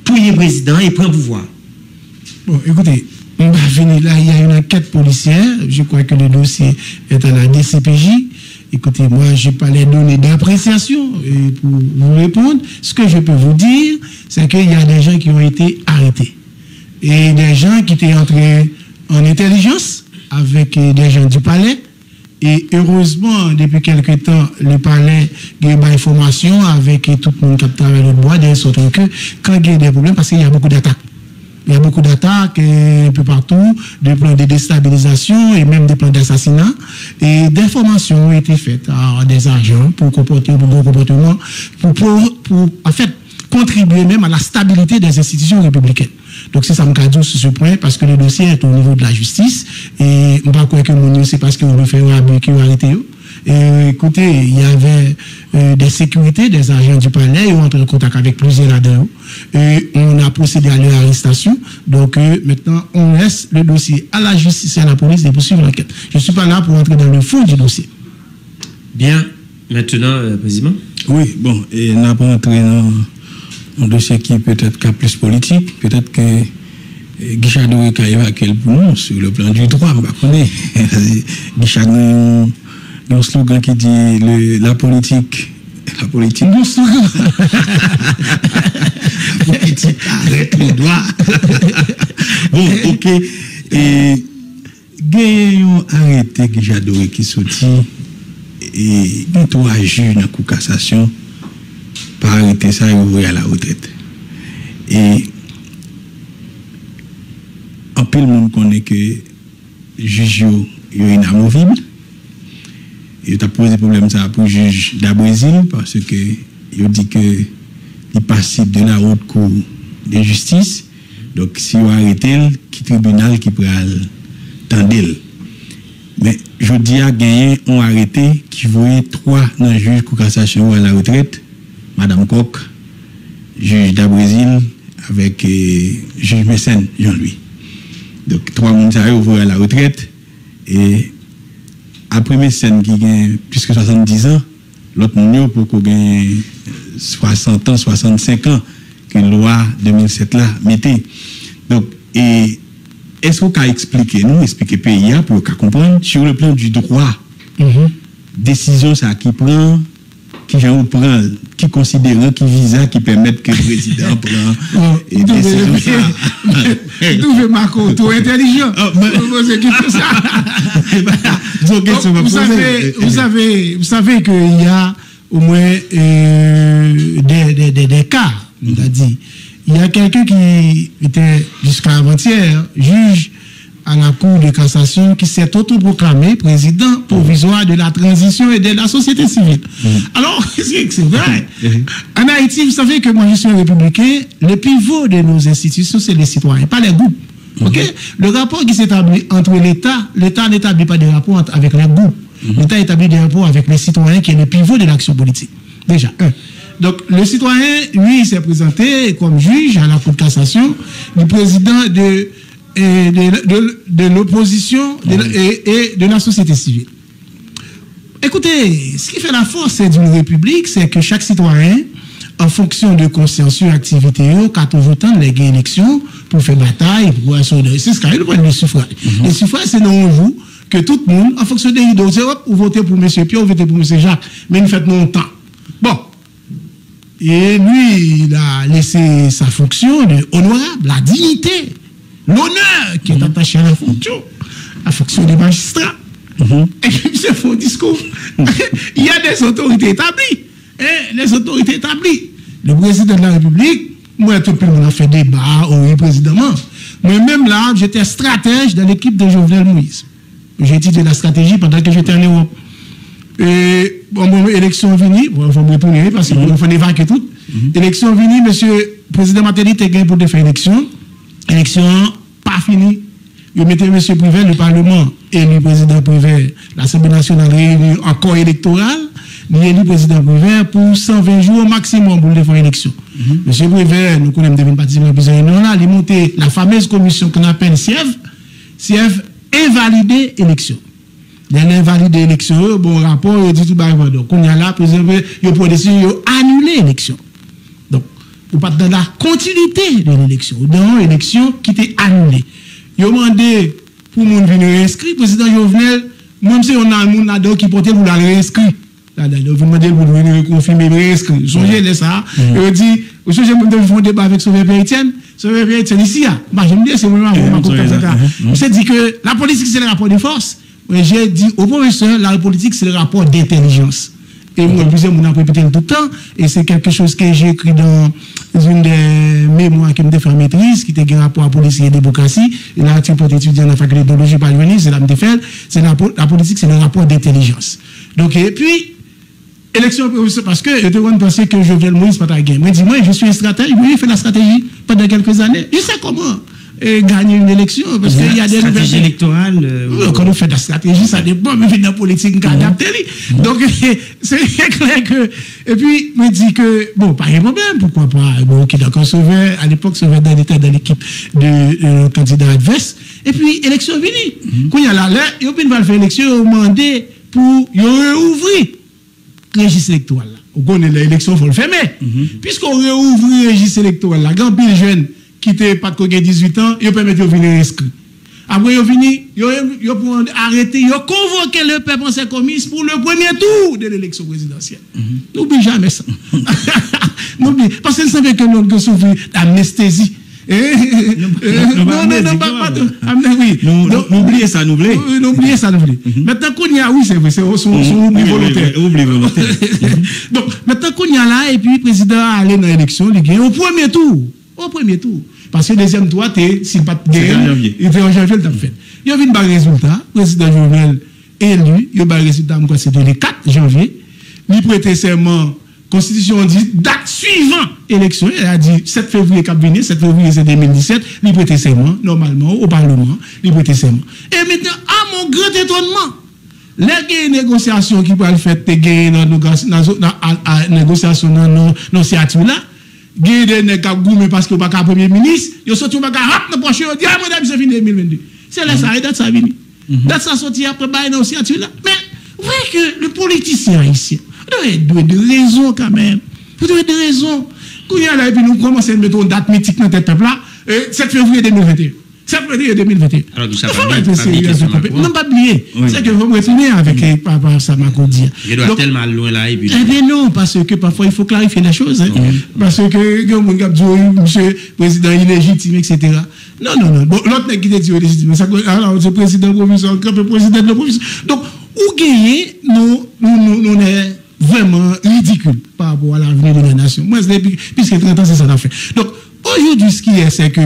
tuer le président et prendre le pouvoir. Bon, écoutez, on va venir là, il y a une enquête policière, je crois que le dossier est à la DCPJ, Écoutez, moi, je n'ai pas les données d'appréciation pour vous répondre. Ce que je peux vous dire, c'est qu'il y a des gens qui ont été arrêtés. Et des gens qui étaient entrés en intelligence avec des gens du palais. Et heureusement, depuis quelque temps, le palais a une information avec tout le monde qui travaille le bois, des autres que quand il y a des problèmes, parce qu'il y a beaucoup d'attaques. Il y a beaucoup d'attaques un peu partout, des plans de déstabilisation et même des plans d'assassinat. Et d'informations ont été faites à des agents pour comporter un bon comportement, pour en fait contribuer même à la stabilité des institutions républicaines. Donc c'est ça me dit sur ce point parce que le dossier est au niveau de la justice et on ne va pas croire que mon c'est parce qu'on veut faire un abus qui ont arrêté. Et écoutez, il y avait des sécurités, des agents du palais, ils ont entré en contact avec plusieurs là-dedans. Et on a procédé à leur arrestation. Donc maintenant, on laisse le dossier à la justice et à la police de poursuivre l'enquête. Je ne suis pas là pour entrer dans le fond du dossier. Bien. Maintenant, Président. Oui, bon, et on n'a pas entré dans un dossier qui peut-être plus politique, peut-être que Guichard Doré a évacué pour nous sur le plan du droit, je connais. Guichard a un slogan qui dit la politique. Bon slogan. La politique arrête le droit. Bon, ok. Et Gayon arrêté Guichard Doré qui sorti et il trois juges dans la Cour de cassation pour arrêter ça et ouvrir à la retraite. Et en peu le monde connaît que le juge est inamovible. Il a posé problème ça pour le juge d'Abrésil parce que il dit que il est passible de la haute cour de justice. Donc si on arrête le tribunal qui peut tendre. Mais je dis à gagner on arrêté qui voyait trois dans le juge de cassation à la retraite, Madame Koch, juge d'Abrésil avec juge Messen Jean-Louis. Donc trois personnes ouvrent à la retraite et après Messen qui gagne plus que 70 ans, l'autre monde pour qu'on gagne 60 ans, 65 ans que la loi 2007 là mettait. Donc et est-ce qu'on peut expliquer pays pour qu'on comprenne sur le plan du droit, décision ça qui prend, qui prend, qui considère, qui visa, qui permet que le président prend et décision ça. Tout fait Marco, tout intelligent. Vous savez qu'il y a au moins des cas, on a dit. Il y a quelqu'un qui était jusqu'à avant-hier juge à la Cour de cassation qui s'est autoproclamé président provisoire de la transition et de la société civile. Alors, c'est vrai. En Haïti, vous savez que moi je suis un républicain, le pivot de nos institutions, c'est les citoyens, pas les groupes. Okay? Le rapport qui s'établit entre l'État n'établit pas de rapport avec les groupes. L'État établit des rapports avec les citoyens qui est le pivot de l'action politique. Déjà, Donc, le citoyen, lui, il s'est présenté comme juge à la Cour de cassation du président de l'opposition et de la société civile. Écoutez, ce qui fait la force d'une république, c'est que chaque citoyen, en fonction de conscience et activité, quand on vote les élections pour faire bataille, pour c'est ce qu'on appelle le suffrage. Le suffrage, c'est non vous que tout le monde, en fonction des idées, vous votez pour M. Pierre, vous votez pour M. Jacques, mais vous faites non temps. Bon. Et lui, il a laissé sa fonction de honorable, la dignité, l'honneur qui est attaché à la fonction des magistrats. Et puis, il fait un discours. Il y a des autorités établies. Les autorités établies. Le président de la République, moi, tout le monde a fait débat, oui, précisément. Moi-même, là, j'étais stratège dans l'équipe de Jovenel Moïse. J'ai étudié la stratégie pendant que j'étais en Europe. Et bon, élection venue, il faut me retourner parce qu'il faut évacuer tout. Élection venue, monsieur le président Matéli était gagné pour faire élection. Élection pas finie. Il mettait monsieur Privé, le Parlement, et le président Privé, l'Assemblée nationale réunie en corps électoral, il est le président Privé pour 120 jours au maximum pour faire l'élection. Monsieur Privé, nous connaissons devenu participer à plusieurs réunions là, il a monté la fameuse commission qu'on appelle CIEF, invalider élection. Il a invalidé l'élection, bon rapport, il dit tout bas. Donc, on y a là, il a décider d'annuler l'élection. Donc, on part dans la continuité de l'élection, dans l'élection qui était annulée. Il a demandé pour mon venir inscrit, président Jovenel, Moi, c'est on a un monde là-dedans qui portait pour la réinscrire. Là-dedans, vous demandez pour venir confirmer, réinscrire. Songez de ça. Et on dit, au sujet de faire un débat avec Sauveur Pierre-Etienne. Sauveur Pierre-Etienne ici, je me dis, c'est vraiment un je dit que la politique, c'est le rapport de force. J'ai dit au professeur, la politique, c'est le rapport d'intelligence. Et moi, plusieurs gens ont répété tout le temps. Et c'est quelque chose que j'ai écrit dans une des mémoires qui me fait maîtrise, qui était un rapport à politique et démocratie. Et là, tu peux étudier dans la faculté d'idéologie par c'est là que fait. C'est la politique, c'est le rapport d'intelligence. Donc, et puis, élection professeur, parce que je te penser que Jovenel Moïse pas ta game. Moi, dis-moi, je suis un stratège, oui, il fait la stratégie pendant quelques années. Je sais comment gagner une élection, parce qu'il y a des stratégies électorales. Quand on fait de la stratégie, ça dépend, mais dans la politique, on adapte. Donc, c'est clair que. Et puis, me dit que, bon, pas de problème, pourquoi pas. Bon, ok, d'accord, Sauveur, à l'époque, Sauveur était dans l'équipe de candidat adverse. Et puis, élection finie. Quand il y a là, il va faire élection, il va demander pour rouvrir le registre électoral. On connaît l'élection, il faut le fermer. Puisqu'on rouvre le registre électoral, là, quand il jeune qui n'était pas de 18 ans, il permet de venir inscrire. Après, il pour arrêter, il convoqué le peuple en ses commises pour le premier tour de l'élection présidentielle. N'oublie jamais ça. N'oublie. Parce que vous savez que nous souffrons d'anesthésie. N'oubliez ça, n'oubliez. N'oubliez ça, n'oubliez. Maintenant qu'on y a, oui, c'est vrai, c'est son oubli volontaire. Oubli volontaire. Donc, maintenant qu'on y a là, et puis le président a allé dans l'élection, il gagne au premier tour. Au premier tour. Parce que le deuxième tour, s'il pas de gagner, il était en janvier, il t'a fait. Il y a eu un résultat, le président Jovenel élu, il y a eu un résultat, c'était le 4 janvier. Il prêtait serment, Constitution dit, date suivante, élection, il a dit 7 février cap venir, 7 février c'est 2017, il prêtait serment, normalement, au Parlement, il prêtait serment. Et maintenant, à mon grand étonnement, les négociations qui peuvent faire, dans la négociation dans l'osciature là, il y a des gens qui parce que pas premier ministre, ils sont tous pas rap dans prochain, ils disent madame c'est fini 2022. C'est là ça et date ça vini. Date ça sorti après bail négociature là. Mais vous voyez que le politicien ici, il doit de raison quand même. Il doit de raison. Quand il y a là et puis nous commençons à mettre une date mythique dans tête peuple là, 7 février 2021. 7 février 2021. Alors tout ça non pas oublier. C'est que vous me retenez avec papa ça m'a dit. Je dois tellement loin là et puis. Eh bien non, parce que parfois il faut clarifier les choses. Parce que mon gars dit monsieur président illégitime, etc. Non. Bon, l'autre n'est qui te dit illégitime. Alors, c'est président provincial, président de la province. Donc, où gagner, nous est vraiment ridicule par rapport à l'avenir de la nation. Moi, puisque 30 ans, c'est ça qu'on fait. Donc, aujourd'hui, ce qui est, c'est que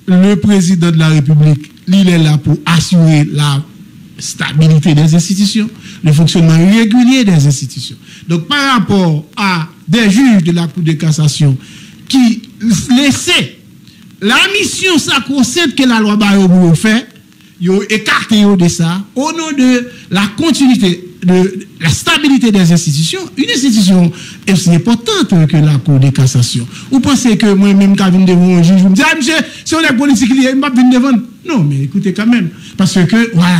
le président de la République, il est là pour assurer la stabilité des institutions, le fonctionnement régulier des institutions. Donc, par rapport à des juges de la Cour de cassation qui laissaient la mission sacro-sainte que la loi Bayo fait, ils ont écarté de ça au nom de la continuité, de la stabilité des institutions. Une institution est importante que la Cour de cassation. Vous pensez que moi-même, quand je viens devant un juge, je me dis, ah, monsieur, si on est politique, il ne va pas venir devant. Non, mais écoutez quand même, parce que on va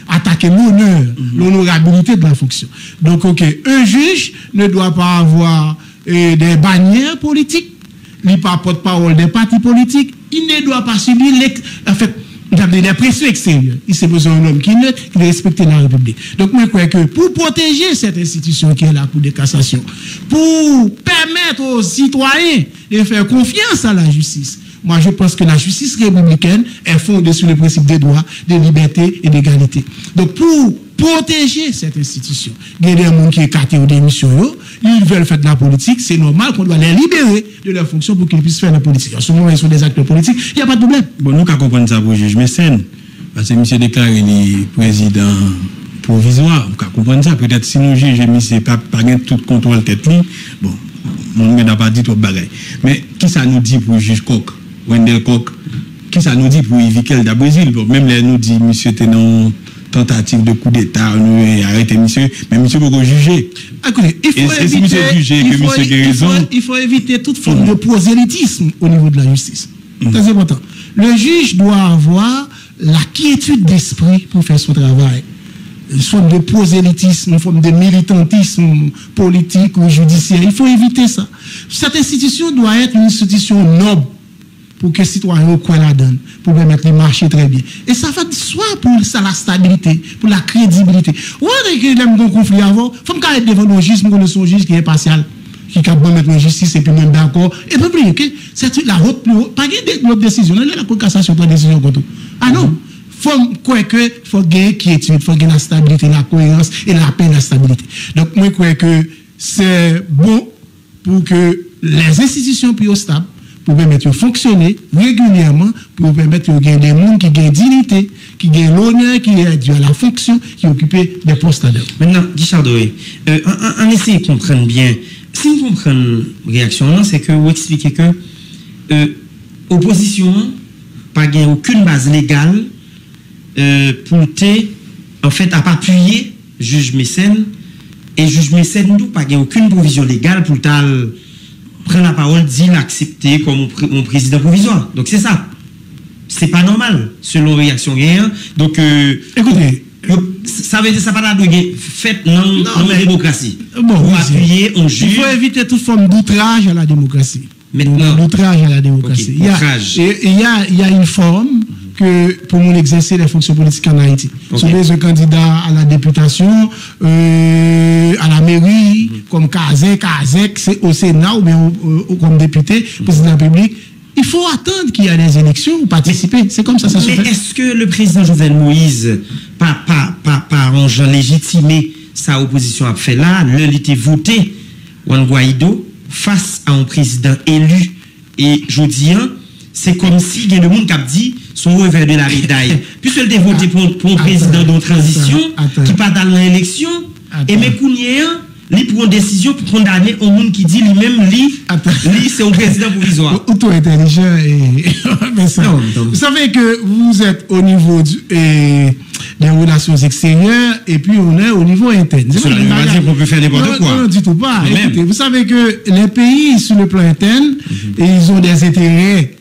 attaquer l'honneur, l'honorabilité de la fonction. Donc, ok, un juge ne doit pas avoir des bannières politiques, il n'est pas porte-parole des partis politiques, il ne doit pas subir les pressions extérieures. Il s'est besoin d'un homme qui neutre, qui respecte la République. Donc, moi, je crois que pour protéger cette institution qui est la Cour de cassation, pour permettre aux citoyens de faire confiance à la justice, moi, je pense que la justice républicaine est fondée sur le principe des droits, de liberté et d'égalité. Donc, pour protéger cette institution, il y a des gens qui écartent aux démissions, ils veulent faire de la politique, c'est normal qu'on doit les libérer de leurs fonctions pour qu'ils puissent faire de la politique. En ce moment, ils sont des acteurs politiques, il n'y a pas de problème. Bon, nous, on comprendre ça pour le juge Messen, parce que monsieur déclaré le président provisoire, on comprendre ça, peut-être si nous juge, monsieur pas tout contrôle tête libre, bon, on n'a pas dit tout bagaille. Mais qui ça nous dit pour le juge Koch, Wendell Koch, qui ça nous dit pour Yves Kel de Brésil, bon, même là, nous dit monsieur Ténon, tentative de coup d'État, on a arrêté monsieur, mais monsieur peut juger. Écoutez, il faut éviter toute forme de prosélytisme au niveau de la justice. Très important. Le juge doit avoir la quiétude d'esprit pour faire son travail. Une forme de prosélytisme, une forme de militantisme politique ou judiciaire. Il faut éviter ça. Cette institution doit être une institution noble. pour que les citoyens croient la donne, pour permettre de marcher très bien. Et ça fait soit pour ça, la stabilité, pour la crédibilité. Ouais, il y a un conflit avant, il faut qu'on arrête devant le juge, qu'on ait son juge qui est impartial, qui est capable de mettre la justice et puis même d'accord. Et puis, ok, c'est la route plus haute. Pas de décision, là, la Cour de cassation prend décision contre tout. Ah non! Faut croire que faut gagner quiétude, faut gagner la stabilité, la cohérence et la paix, la stabilité. Donc moi je crois que c'est bon pour que les institutions puissent stables, pour permettre de fonctionner régulièrement, pour permettre de gagner des gens qui gagnent dignité, qui gagnent l'honneur, qui est dû à la fonction, qui occupent des postes à l'heure. Maintenant, Guichard Doré, on essaie de comprendre bien. Si on comprend la réaction, c'est que vous expliquez que l'opposition n'a pas gagné aucune base légale pour en fait, à pas appuyer juge Mécène, et juge Mécène n'a pas gagné aucune provision légale pour prendre la parole, dire l'accepter comme mon président provisoire. Donc c'est ça. C'est pas normal, selon réaction hier. Donc, écoutez, ça veut dire ça pas de fait non démocratie. Bon, pour appuyer un juge. Il faut éviter toute forme d'outrage à la démocratie. Maintenant, l'outrage à la démocratie. Okay, il y a une forme que pour nous exercer les fonctions politiques en Haïti. Okay. Souvent, un candidat à la députation, à la mairie, comme Kazek, c'est au Sénat ou bien comme député, président de la République. Il faut attendre qu'il y ait des élections ou participer. C'est comme ça se fait. Mais est-ce que le président Jovenel Moïse, par arrangement légitimé, sa opposition a fait là, il était voté, Juan Guaido, face à un président élu, et je dis, c'est comme si il y a le monde qui a dit son revers de la médaille. Puisqu'il était voté pour un président de transition, qui pas dans l'élection, et mais il prend une décision pour condamner un monde qui dit lui-même, lui, c'est un président provisoire. Auto-intelligent mais ça. Non. Vous savez que vous êtes au niveau des relations extérieures et puis on est au niveau interne. Ça ne veut pas dire qu'on peut faire n'importe quoi. Non, du tout pas. Écoutez, vous savez que les pays sur le plan interne, ils ont des intérêts.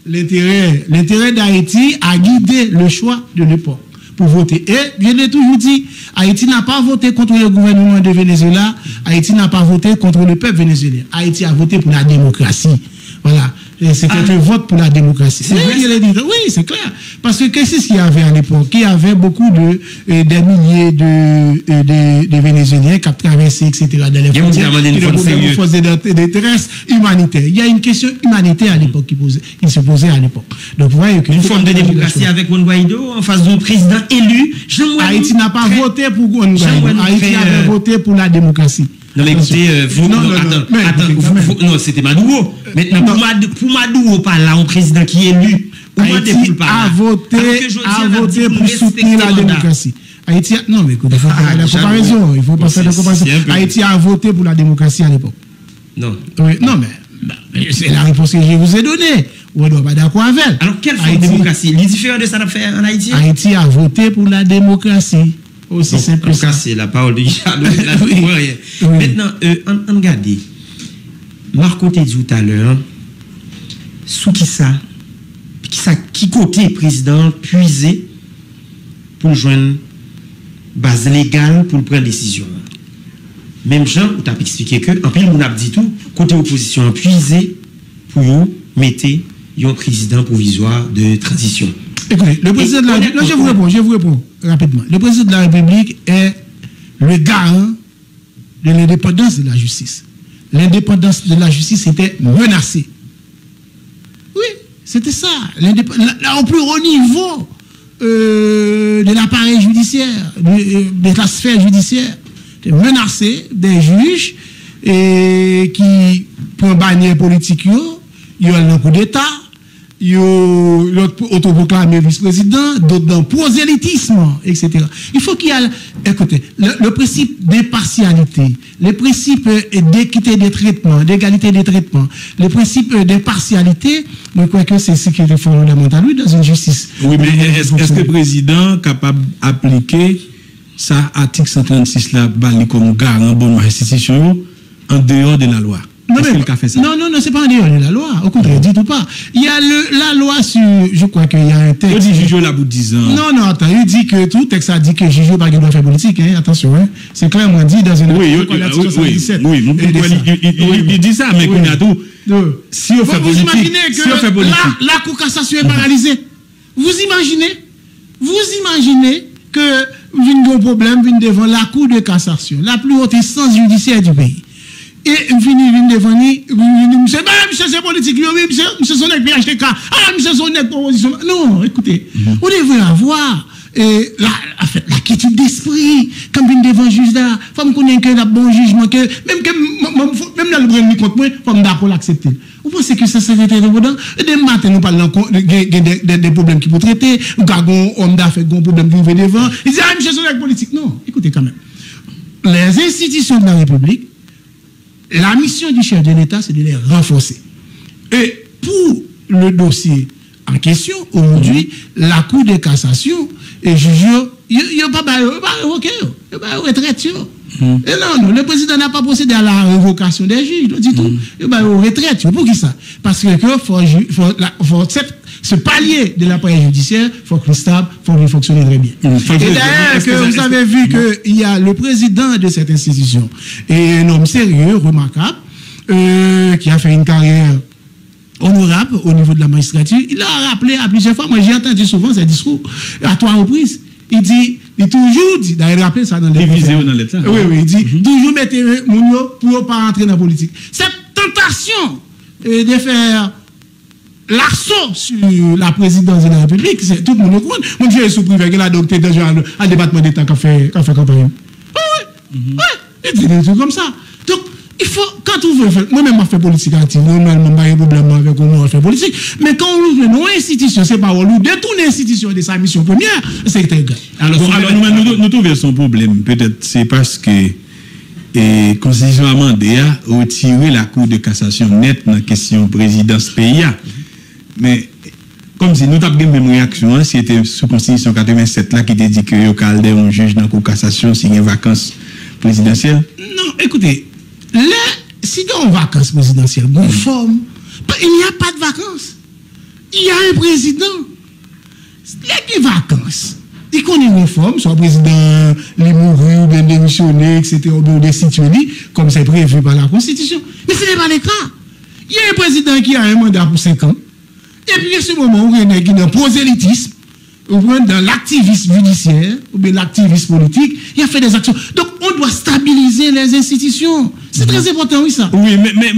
L'intérêt d'Haïti a guidé le choix de l'époque pour voter. Et je l'ai toujours dit, Haïti n'a pas voté contre le gouvernement de Venezuela, Haïti n'a pas voté contre le peuple vénézuélien. Haïti a voté pour la démocratie. Voilà. C'était un vote pour la démocratie. C'est vrai, oui, c'est clair. Parce que qu'est-ce qu'il y avait à l'époque? Il y avait beaucoup des milliers de Vénézuéliens qui ont traversé, etc. dans les frontières, des forces d'intérêt humanitaire. Il y a une question humanitaire à l'époque qui se posait à l'époque. Donc, vous voyez que une forme de démocratie avec Juan Guaido en face d'un président élu. Haïti n'a pas voté pour Juan Guaido. Haïti avait voté pour la démocratie. Non, mais écoutez, non, c'était Maduro. Maintenant, pour Maduro, pas là, un président qui est élu, Haïti a voté pour soutenir la démocratie. Haïti, non, mais écoutez, il faut faire la comparaison. Il faut pas faire la comparaison. Haïti a voté pour la démocratie à l'époque. Non. Oui, non, mais c'est la réponse que je vous ai donnée. On ne doit pas d'accord avec elle. Alors, quelle forme de démocratie? Il est différent de ça qu'on fait en Haïti? Haïti a voté pour la démocratie. Aussi simple que ça. C'est la parole de Guichard. Maintenant, on regarde. Marco t'a dit tout à l'heure, sous qui côté président puisé pour joindre base légale pour prendre décision. Même Jean, tu as expliqué que, en plus, on a dit tout, côté opposition puisé pour mettre un président provisoire de transition. Écoutez, le président de la République, je vous réponds rapidement. Le président de la République est le garant de l'indépendance de la justice. L'indépendance de la justice était menacée. Oui, c'était ça. Là, au plus haut niveau de l'appareil judiciaire, de la sphère judiciaire, menacé des juges qui, pour un bannière politique, il y a un coup d'État. L'autre autoproclamé vice-président, d'autres dans prosélytisme, etc. Il faut qu'il y ait, écoutez, le principe d'impartialité, le principe d'équité des traitements, d'égalité des traitements, le principe d'impartialité, je crois que c'est ce qui est fondamental dans une justice. Oui, mais est-ce que le président est capable d'appliquer ça, article 136 là, comme garant bonne institution en dehors de la loi? Non, c'est pas en dehors de la loi. Au contraire, du tout pas. Il y a la loi sur, je crois qu'il y a un texte. Il dit juge là pour 10 ans. Non, attends, il dit que tout texte a dit que juge pas qu'il doit faire politique, hein, attention, hein. C'est clairement dit dans une l'article 77. Oui, il dit ça, mais qu'on a tout. Si on fait politique, la Cour cassation est paralysée. Vous imaginez que vient un problème vient devant la Cour de cassation, la plus haute instance judiciaire du pays. Et vient devant monsieur c'est politique, monsieur son nèg PHTK, monsieur son nèg proposition. Non, écoutez, on devrait avoir la quiétude d'esprit quand vient devant juge là, faut me connaître que la bon jugement que même dans le premier contre moi, faut me d'accord l'accepter. Vous pensez que ça serait redondant? Dès matin nous parlons des problèmes qui pour traiter, ou quand on a fait un problème qui vient devant, ils disent monsieur son nèg politique. Non, écoutez quand même. Les institutions de la République, la mission du chef de l'État, c'est de les renforcer. Et pour le dossier en question, aujourd'hui, la Cour de cassation et juge, il n'y a pas révoqué, il n'y a pas retraite. Et non, le président n'a pas procédé à la révocation des juges, du tout. Il n'y a pas retraite. Pour qui ça? Parce que faut ce palier de l'appareil judiciaire, il faut que le stable, faut qu'il fonctionne très bien. Et d'ailleurs, que vous avez vu qu'il y a le président de cette institution, et un homme sérieux, remarquable, qui a fait une carrière honorable au niveau de la magistrature, il a rappelé à plusieurs fois, moi j'ai entendu souvent ces discours, à 3 reprises, il toujours dit, d'ailleurs il rappelle ça dans les vidéos dans l'État. Oui, il dit, toujours mettez Mounio pour ne pas entrer dans la politique. Cette tentation de faire l'assaut sur la présidence de la République, c'est tout le monde comprend. Mon Dieu est surpris avec la docteur dans le département d'État qui a fait campagne. Oui, il dit des trucs comme ça. Donc, il faut, quand on veut faire, moi-même, je fais politique active, normalement, je n'ai pas de problème avec comment on fait politique, mais quand on ouvre nos institutions, c'est pas on détourne l'institution de sa mission première, c'est très grave. Alors nous trouvons son problème, peut-être c'est parce que la Constitution amendée a retiré la Cour de cassation nette dans la question présidence pays. Mais comme si nous avons une même réaction, c'était sous Constitution 87 là qui te dit que le calde un juge dans la Cour de cassation s'il y a une vacance présidentielle. Non, écoutez, là, si il y a une vacance présidentielle, il n'y a pas de vacances. Il y a un président. Il y a des vacances. Il connaît une réforme, soit président, les mourus, bien démissionné, etc., ou bien destitué, comme c'est prévu par la Constitution. Mais ce n'est pas le cas. Il y a un président qui a un mandat pour 5 ans. Et puis, à ce moment où il y a un prosélytisme, ou bien dans l'activisme judiciaire, ou bien l'activisme politique, il a fait des actions. Donc, on doit stabiliser les institutions. C'est très important, oui, ça. Oui, mais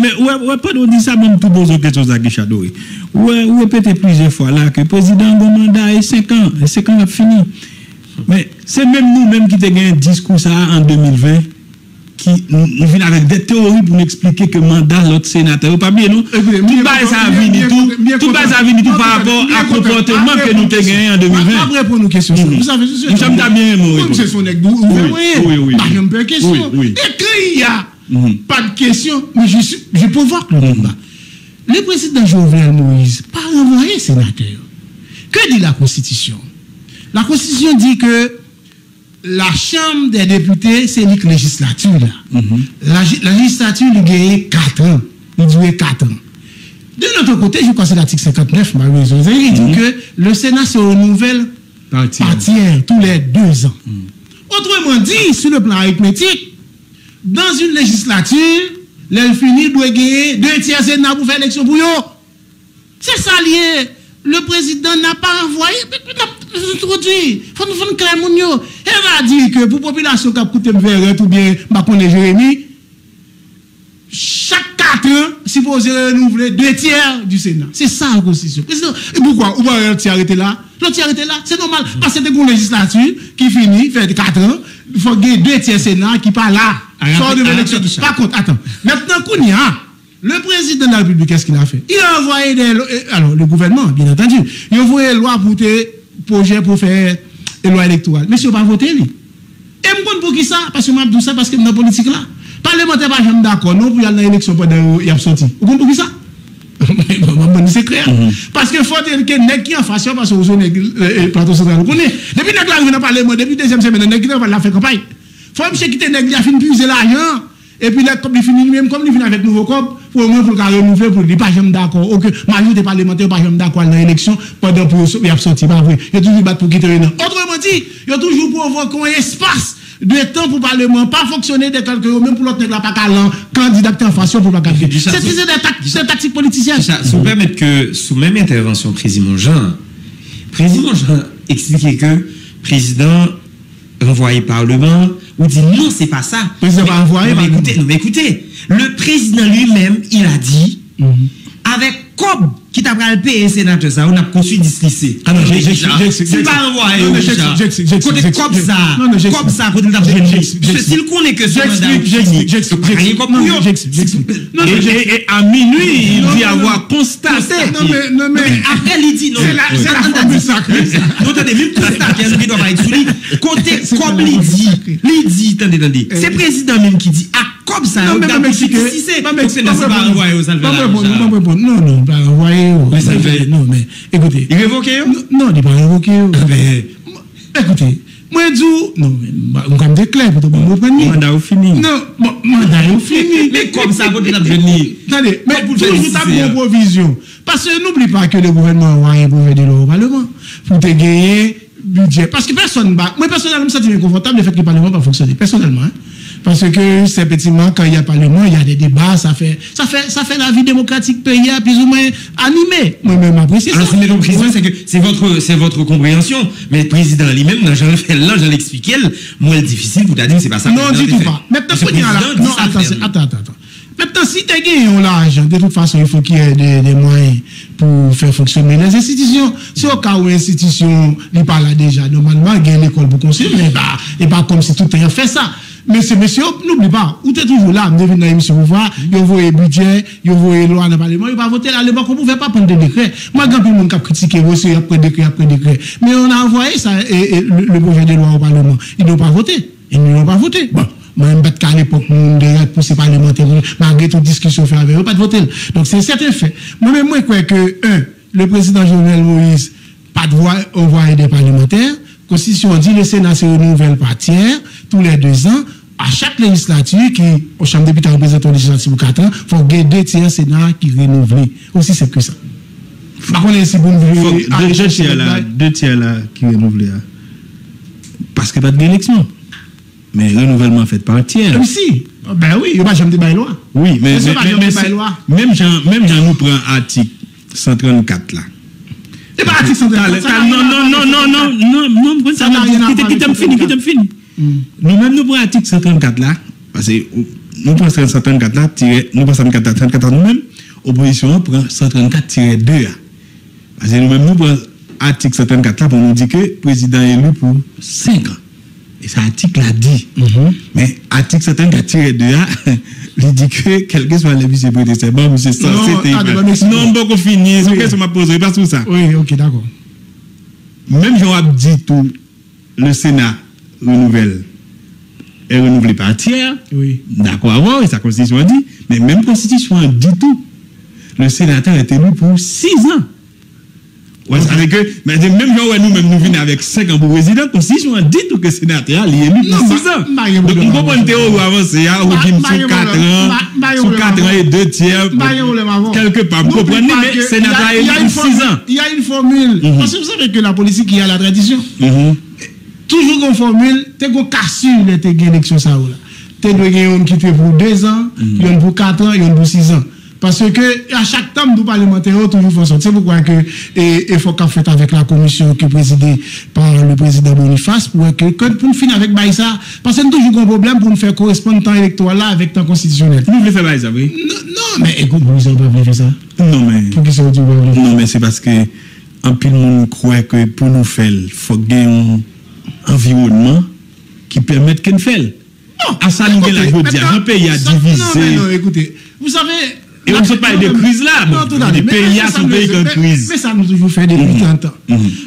pas on dit ça, même tout besoin quelque chose à Guichadori. Ou répétez plusieurs fois là que le président de mandat est 5 ans, et 5 ans a fini. Mais c'est même nous-mêmes qui avons gagné un discours ça en 2020. Qui nous vient avec des théories pour nous expliquer que mandat l'autre sénateur. Pas bien, non? Tout bas ça a venu tout par rapport à comportement que nous avons gagné en 2020. Après, pour nos questions, vous savez, nous sommes bien, c'est son nec oui. Pas même pas question. Et quand il n'y a pas de question, mais je peux voir que le débat. Le président Jovenel Moïse, pas envoyé sénateur. Que dit la Constitution? La Constitution dit que la Chambre des députés, c'est la législature. La législature, il gagne 4 ans. Il dure 4 ans. De notre côté, je crois que c'est l'article 59, il dit que le Sénat se renouvelle par tiers tous les 2 ans. Autrement dit, sur le plan arithmétique, dans une législature, l'infini doit gagner 2 tiers Sénat pour faire l'élection pour eux. C'est ça lié. Le président n'a pas envoyé. Il faut nous faire un monde. Elle a dit que pour la population qui a coûté Verret ou bien Macron et Jérémy, chaque 4 ans, supposé renouveler 2 tiers du Sénat. C'est ça la Constitution. Et pourquoi? Ou pas l'autre arrêté là? L'autre arrêté là, c'est normal. Parce que c'est une législature qui finit, fait 4 ans, il faut gagner 2 tiers Sénat qui part là. Sort de l'élection. Par contre, attends. Maintenant, le président de la République, qu'est-ce qu'il a fait? Il a envoyé alors, le gouvernement, bien entendu, il a envoyé une loi pour tes projets pour faire une loi électorale. Mais si on ne va pas voter, lui. Et je me compte pour qui ça? Parce que je dis ça parce que dans la politique là, parlementaire pas jamais d'accord, non, pour y aller dans l'élection pendant qu'il y a sorti. Vous comprenez pour qui ça? C'est clair. Parce que faut dire que les qui en face, parce que vous avez le plateau central, vous connaissez. Depuis que l'arrivée dans le Parlement, depuis la 2e semaine, les qui ne la faire campagne. Faut même quitter les qui a fini puiser l'argent. Et puis là, comme il finit lui-même, comme il finit avec nouveau cop, pour au moins pour renouveler, pour dire pas jamais d'accord, ou que majorité parlementaire pas jamais d'accord dans l'élection, pendant pour y a sorti, pas vrai. Il y a toujours battre pour quitter le nom. Autrement dit, il y a toujours pour avoir un espace de temps pour le Parlement, pas fonctionner des quelques jours, même pour l'autre, pas calant, candidat en façon pour pas gagner. C'est des tactiques politiciennes. Sous permettre que, sous même intervention, président Jean expliquait que président renvoyé Parlement, ou dit non, c'est pas ça. Président pas renvoyé. Mais écoutez, le président lui-même, il a dit, avec COB, qui t'a pris le payer sénateur, ça, on a construit 10 lycées. Ah non, c'est pas envoyé. Côté COB ça, côté t'a pris. S'il connaît que ce mandat, j'explique. Non, et à minuit, il dit avoir constaté. Non, mais après, il dit non. C'est la formule sacrée. Attendez, même constaté, qui doit pas être souligné. Côté COB, il dit, attendez, c'est le président même qui dit, comme ça, non, mais pas m'expliquer. Non, pas envoyer. Non, mais écoutez. Il révoque? Non, il n'est pas révoqué. Écoutez, moi, je dis, non, mais on va me déclarer pour que vous compreniez. Mandat fini. Non, mandat fini. Mais comme ça, vous êtes venu. Attendez, mais toujours ta provision. Parce que n'oublie pas que le gouvernement a rien pour faire de l'eau au Parlement. Pour te gagner budget. Parce que personne, moi, personnellement, je me sens inconfortable le fait que le Parlement n'a pas fonctionné. Personnellement, hein. Parce que c'est effectivement quand il y a Parlement, il y a des débats, ça fait la vie démocratique pays plus ou moins animée. Moi-même apprécié ça. Alors, c'est votre compréhension, mais le président lui-même, j'en l'expliqué, moi, le difficile, vous dire, c'est pas ça. Non, du tout pas. Maintenant, attends. Maintenant, si tu as gagné l'argent, de toute façon, il faut qu'il y ait des moyens pour faire fonctionner les institutions. Si au cas où l'institution n'est pas là déjà, normalement, il y a l'école pour construire, mais pas comme si tout le monde fait ça. Mais ces messieurs, n'oublie pas, vous êtes toujours là, vous devez dans l'émission, vous voir, vous voyez budget, vous voyez loi dans le Parlement, vous ne voter là, vous ne pouvez pas prendre des décrets. Moi, quand tout le monde a critiqué, vous après décret. Mais on a envoyé ça, le projet de loi au Parlement. Ils n'ont pas voté. Bon. Moi, je à l'époque, je poussé parlementaire, malgré toute discussion fait avec eux, pas de voter. Donc, c'est un certain fait. Moi-même, moi, je crois que, le président Jovenel Moïse, pas de voix, envoyer des parlementaires. Constitution dit le Sénat se renouvelle par tiers tous les 2 ans. À chaque législature, qui, au chambre des députés représente une législature pour 4 ans, il faut gagner 2 tiers Sénat qui renouvelent. Aussi, c'est que ça. Par contre, si vous voulez. 2 tiers là qui renouvelent. Parce que pas de élection. Mais renouvellement fait par tiers. Oui, si. Ben oui, il n'y a pas jamais de loi. Oui, mais même Jean nous prend article 134 là. C'est pas article 134. Non, ça n'a rien à voir. Qui t'aime fini. Nous-mêmes, nous prenons l'article 134 là, parce que nous prenons 134 là, nous prenons 134 nous-mêmes, opposition prend 134-2 là. Parce que nous-mêmes, nous prenons l'article 134 là pour nous dire que le président est élu pour 5 ans. Et cet article a dit. Mais l'article 134-2 là, il dit que quel que soit les vice-présidents, c'est bon, monsieur, ça c'était. Non, beaucoup fini, c'est une question que je pose, pas tout ça. Oui, ok, d'accord. Même Jean a dit tout, le Sénat renouvelle est renouvelé par tiers. Oui. D'accord, et sa constitution a dit, mais même constitution a dit tout. Le sénateur est élu pour 6 ans. Ouais, avec eux, mais même nous-mêmes, nous venons avec 5 ans pour président, la constitution a dit tout que le sénateur est élu pour 6 ans. Donc, on comprend une théorie avancée, sous 4 ans et 2 tiers, quelque part, vous comprenez, mais le sénateur est élu pour 6 ans. Il y a une formule, parce que vous savez que la politique, il y a la tradition. Toujours une formule, tu as une cassure de l'élection. Tu as une qui pour 2 ans, une pour 4 ans, une pour 6 ans. Parce que à chaque temps, nous parlementaires, toujours font sortir. C'est pourquoi il faut qu'on fasse avec la commission qui est présidée par le président Boniface, pour nous finir avec Baïsa. Parce que nous avons toujours un problème pour nous faire correspondre temps électoral là avec temps constitutionnel. Vous voulez faire Baïsa, oui? Non, mais écoute, vous n'avez pas faire ça. Non, mais c'est parce que en pile, monde croit que pour nous faire, il faut gagner un environnement qui permette qu'on fasse. Non, à ça, nous avons un pays à diviser. Non, écoutez, vous savez. Et on ne sait pas de crise là. Les pays sont pays de crise. Mais ça nous toujours fait depuis 30 ans.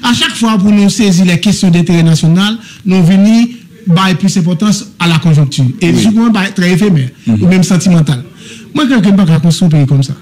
À chaque fois, pour nous saisir les questions d'intérêt national, nous venons par plus d'importance à la conjoncture. Et souvent, très éphémère, ou même sentimentale. Moi, quelqu'un ne peut pas construire un pays comme ça.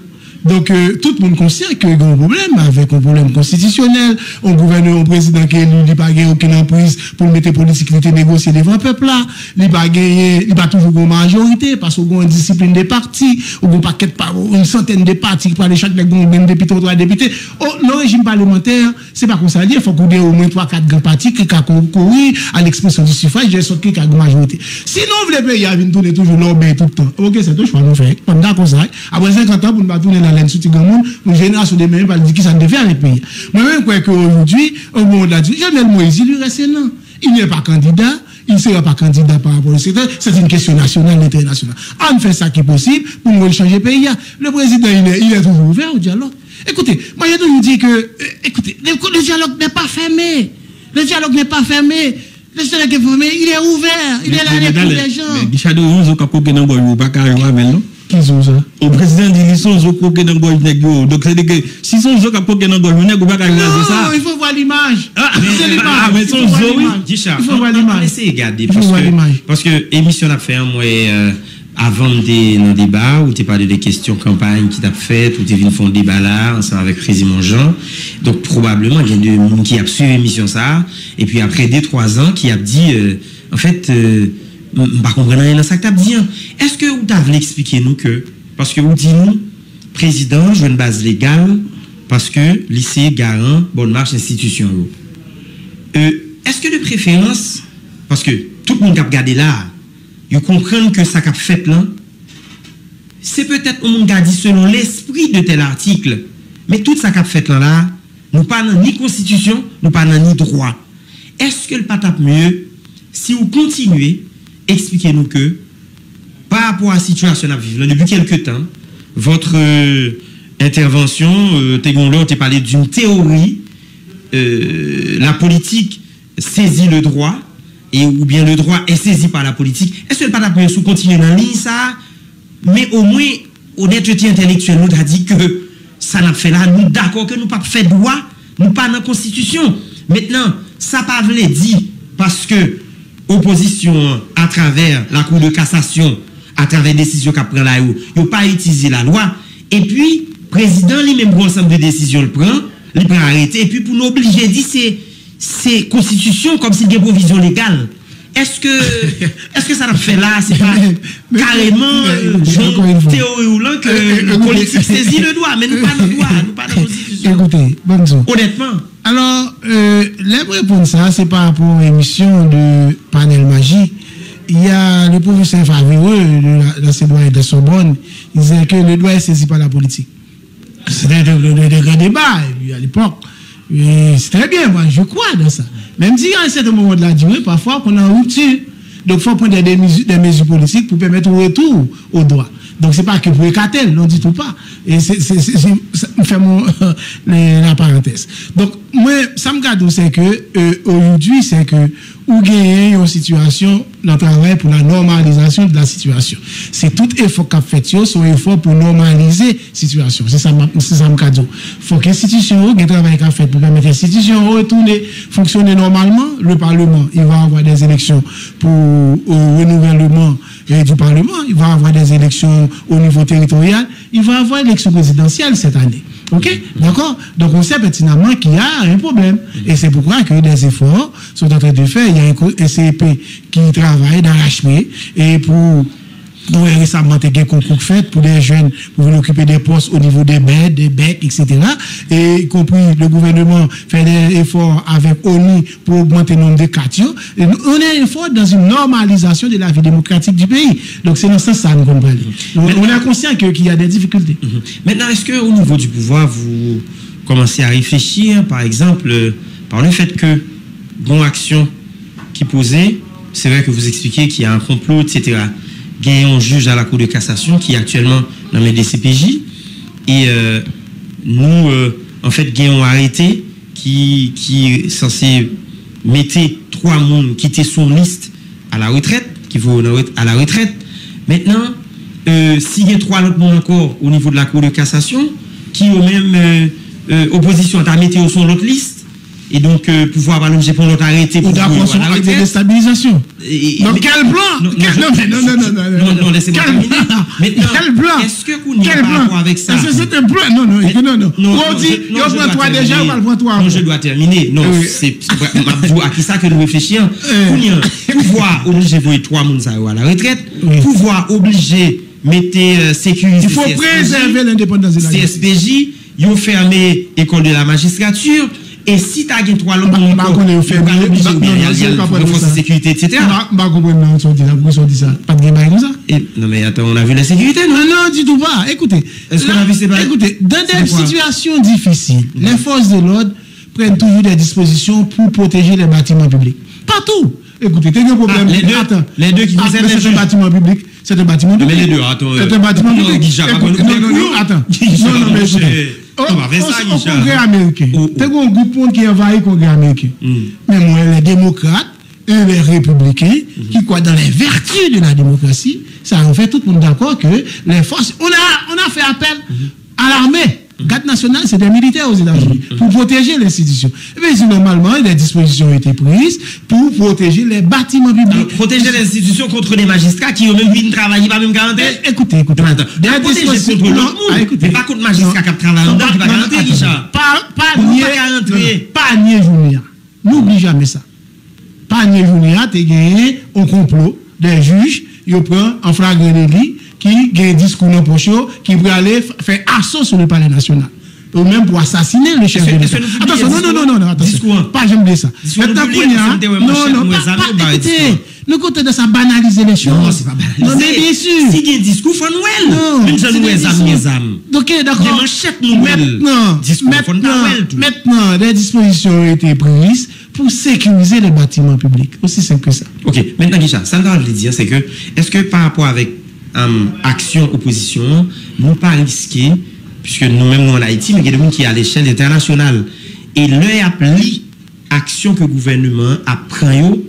Donc, tout le monde conscient qu'il y a un problème avec un problème constitutionnel. Un gouverneur, un président qui n'a pas gagné aucune emprise pour mettre politique qui négocier devant le peuple là. Il n'a pas gagné, il n'a pas toujours une majorité parce qu'il y a une discipline des partis, ou un paquet une centaine de partis qui parlent chaque même député ou 3 députés. Le régime parlementaire, c'est pas comme ça. Il faut qu'on ait au moins 3-4 grands partis qui concourent à l'expression du suffrage, de sorte qu'il y a une majorité. Sinon, le pays a tourner toujours l'obé tout le temps. Ok, c'est tout, je vais nous faire. On d'accord ça. Après 50 ans, pour ne pas tourner la laine sous le monde, une génération de même, pas dire qui ça ne fait avec le pays. Moi-même, je crois qu'aujourd'hui, au moment de la discussion, Jovenel Moïse, il lui reste un an. Il n'est pas candidat. Il ne sera pas candidat par rapport au secteur. C'est une question nationale, internationale. On fait ça qui est possible pour nous changer le pays. Le président, il est toujours ouvert au dialogue. Écoutez, moi, je toujours dis que, écoutez, le dialogue n'est pas fermé. Le dialogue n'est pas fermé. Le dialogue est fermé, il est ouvert. Il est là pour les gens. Mais Guichado, on a pas dans le pas carré avec nous. Qui sont ça? Au président dit ils sont coqués dans le nègre. Donc c'est que si sont coqués dans le nègre, pas carré ça. Non, il faut voir l'image. C'est l'image. Mais son oui, il faut voir l'image. Laissez regarder parce que émission a fait un mois avant le débat où tu parlé des questions campagne qui t'a fait, où tu viens faire un débat là ensemble avec président Jean. Donc probablement il y a des gens qui a suivi l'émission ça et puis après 2-3 ans qui a dit en fait pas comprendre rien dans ça que tu as dit. Est-ce que vous avez expliqué nous que parce que vous dites nous président joue une base légale parce que lycée garant bonne marche institution. Est-ce que de préférence parce que tout le monde qui a regardé là ils comprennent que ça qu'a fait là c'est peut-être on a dit selon l'esprit de tel article mais tout ça qu'a fait là nous pas dans ni constitution nous pas dans ni droit. Est-ce que le patap mieux si vous continuez expliquez-nous que par rapport à la situation à vivre depuis quelques temps votre intervention t'es parlé d'une théorie la politique saisit le droit ou bien le droit est saisi par la politique. Est-ce que le patap mieux sous continuer dans la ligne ça mais au moins honnêteté intellectuelle nous a dit que ça n'a fait là nous d'accord que nous pas fait droit nous pas dans la constitution. Maintenant ça pas veut dire parce que opposition à travers la cour de cassation à travers décision qu'a prend là yo pas utiliser la loi et puis président lui même ensemble de décisions le prend arrêter et puis pour nous obliger dit c'est constitution comme si il y a provision légale. Est-ce que ça n'a fait là c'est pas carrément théorie ou là que le politique saisit le droit mais nous pas le droit nous pas la constitution. Écoutez bonjour honnêtement alors les réponses ça c'est par rapport à l'émission de panel magie. Il y a le professeur Favreux de l'enseignement de Sorbonne il disait que le droit est saisi par la politique. C'était de grands débats à l'époque. C'est très bien, moi je crois dans ça. Même si à un certain moment de la durée, parfois qu'on est en rupture. Donc il faut prendre des mesures politiques pour permettre un retour au droit. Donc c'est pas que pour écarter, non du tout pas. Et c'est fait la parenthèse. Donc moi ça me garde c'est que aujourd'hui c'est que ou gagner une situation dans le travail pour la normalisation de la situation. C'est tout effort qu'a fait son effort pour normaliser la situation. C'est ça me garde. Faut que l'institution ait travail qu'a fait pour permettre l'institution retourner fonctionner normalement. Le Parlement, il va avoir des élections pour renouvellement du Parlement, il va avoir des élections au niveau territorial, il va avoir une élection présidentielle cette année. Ok? D'accord? Donc on sait pertinemment qu'il y a un problème. Et c'est pourquoi que des efforts sont en train de faire. Il y a un CEP qui travaille d'arrache-pied et pour nous récemment des concours faits pour des jeunes pour occuper des postes au niveau des bêtes, des becs, etc. Et y compris le gouvernement fait des efforts avec ONU pour augmenter le nombre de quartiers. On est effort dans une normalisation de la vie démocratique du pays. Donc c'est dans ce sens ça nous comprenons. On est conscient qu'il y a des difficultés. Maintenant, est-ce qu'au niveau du pouvoir, vous commencez à réfléchir, par exemple, par le fait que bon action qui posait, c'est vrai que vous expliquez qu'il y a un complot, etc. Gagnons juge à la Cour de cassation qui est actuellement dans les DCPJ et nous en fait gagnons arrêté qui est censé mettre 3 monde qui étaient sur liste à la retraite qui vont à la retraite. Maintenant s'il y a 3 autres monde encore au niveau de la Cour de cassation qui ont même opposition à mettre sur l'autre liste et donc pouvoir allonger pour notre arrêté. Ou d'accord sur l'acte de déstabilisation. Dans quel plan? Non, laissez-moi terminer. Quel plan? Est-ce que vous n'y a pas rapport avec ça? Est-ce que c'est un plan? Non. On dit, il y a un toi déjà, on va le prendre toi. Non, je dois terminer. Non, c'est à qui ça que nous réfléchissons. Pouvoir obliger vous et trois moun à la retraite. Pouvoir obliger mettez sécurité. Il faut préserver l'indépendance de la CSPJ, ils ont fermé l'école de la magistrature. Et si tu as gagné 3 langues, il y a la force de sécurité, etc. Je ne comprends pas pourquoi on dit ça. Pas de gamin comme ça. Non, mais attends, on a vu la sécurité, non? Non, du tout pas. Écoutez, écoutez, dans des situations difficiles, les forces de l'ordre prennent toujours des dispositions pour protéger les bâtiments publics. Partout. Écoutez, t'as un problème. Les deux qui concernent c'est un bâtiment public. C'est un bâtiment public. Mais les deux, attends. C'est un bâtiment public. Non, attends. Non, mais écoutez. Au Congrès américain, t'as un groupe qui envahit le Congrès américain. Mais moi, les démocrates et les républicains qui croient dans les vertus de la démocratie, ça en fait tout le monde d'accord que les forces. On a fait appel à l'armée. Garde nationale, c'est des militaires aux États-Unis pour protéger l'institution. Et bien, normalement, des dispositions ont été prises pour protéger les bâtiments publics. Alors, protéger l'institution contre les magistrats qui ont même vu travailler, pas même garantir. Écoutez. Des dispositions contre l'autre monde, mais pas contre les magistrats qui travaillent dedans, qui va garantir, Richard. Pas nier Jounia. N'oublie jamais ça. Pas nier Jounia, tu as gagné au complot des juges, ils prennent en flagrant délit qui a un discours non proche, qui peut aller faire assaut sur le palais national. Ou même pour assassiner le chef de l'État. Attention, non, attention. Pas j'aime dire ça. Maintenant, écoutez, nous comptons de ça banaliser les choses. Non, c'est pas banaliser. Non, mais bien sûr. Si il y a un discours, il faut nous. Non, même si nous mes âmes. Ok, d'accord. Maintenant, des dispositions ont été prises pour sécuriser les bâtiments publics. Aussi simple que ça. Ok, maintenant, Guicha, ça que je voulais dire, c'est que, est-ce que par rapport avec action opposition, nous pas risquer, puisque nous-mêmes nous en Haïti, mais il y a des gens qui sont à l'échelle internationale. Et leur appli action que le gouvernement a pris.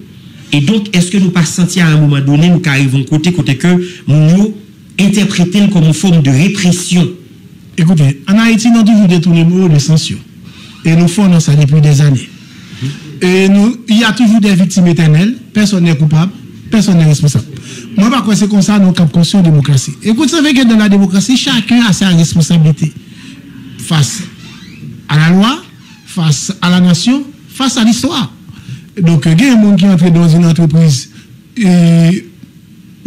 Et donc, est-ce que nous pas sentir à un moment donné, nous arrivons côté que nous interprétons comme une forme de répression? Écoutez, en Haïti, nous avons toujours détourné le mot de censure. Et nous faisons ça depuis des années. Et il y a toujours des victimes éternelles, personne n'est coupable, personne n'est responsable. Moi, je crois que c'est comme ça, nous avons conscience de la démocratie. Et vous savez que dans la démocratie, chacun a sa responsabilité face à la loi, face à la nation, face à l'histoire. Donc, il y a des gens qui entrent dans une entreprise et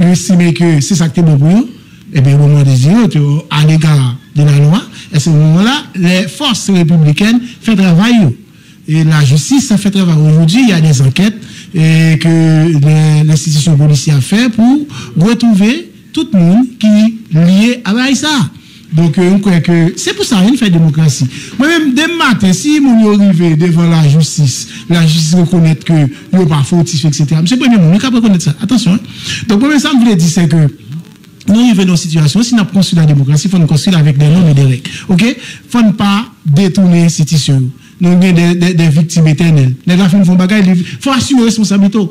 estiment que c'est ça qui est bon pour eux, et bien, au moment des yeux, à l'égard de la loi, et à ce moment-là, les forces républicaines font travail. Et la justice, ça fait travail. Aujourd'hui, il y a des enquêtes que l'institution policière a fait pour retrouver tout le monde qui est lié à ça. Donc, on croit que c'est pour ça qu'il fait démocratie. Moi-même, dès matin, si mon arrive devant la justice reconnaît que il n'y a pas fautif, etc. C'est le premier moment, nous ne reconnaître ça. Attention. Donc, moi, ça, je voulais dire, c'est que nous arrivons dans une situation, si nous avons construit la démocratie, il faut nous construire avec des normes et des règles. OK? Il ne faut pas détourner l'institution. Nous avons des victimes éternelles. Les gens font bagaille, il faut assumer la responsabilité. Non,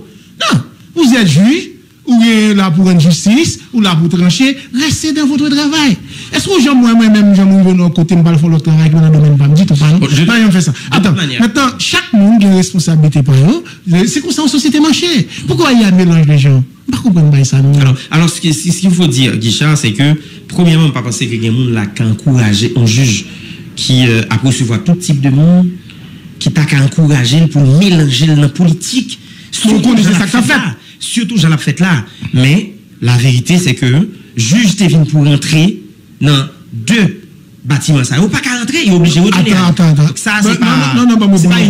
vous êtes juge, ou là pour une justice, ou là pour trancher, restez dans votre travail. Est-ce que moi-même, j'aime dans côté, je vais faire le travail dans le domaine, je ne dis pas, non? Je fais ça. Attends, maintenant, chaque monde a une responsabilité par eux. C'est comme ça en société marché. Pourquoi il y a un mélange de gens? Je ne comprends pas ça. Alors, ce qu'il faut dire, Guichard, c'est que, premièrement, on ne peut pas penser qu'il y a des gens qui encouragent un juge qui a recevoir tout type de monde, qui t'a encouragé pour mélanger dans la politique. Surtout, j'en ai fait là. Mais la vérité, c'est que juge t'es venu pour rentrer dans 2 bâtiments. Ça, il pas qu'à rentrer, il est obligé de retourner. Attends. Ça, c'est pas une invention. C'est pas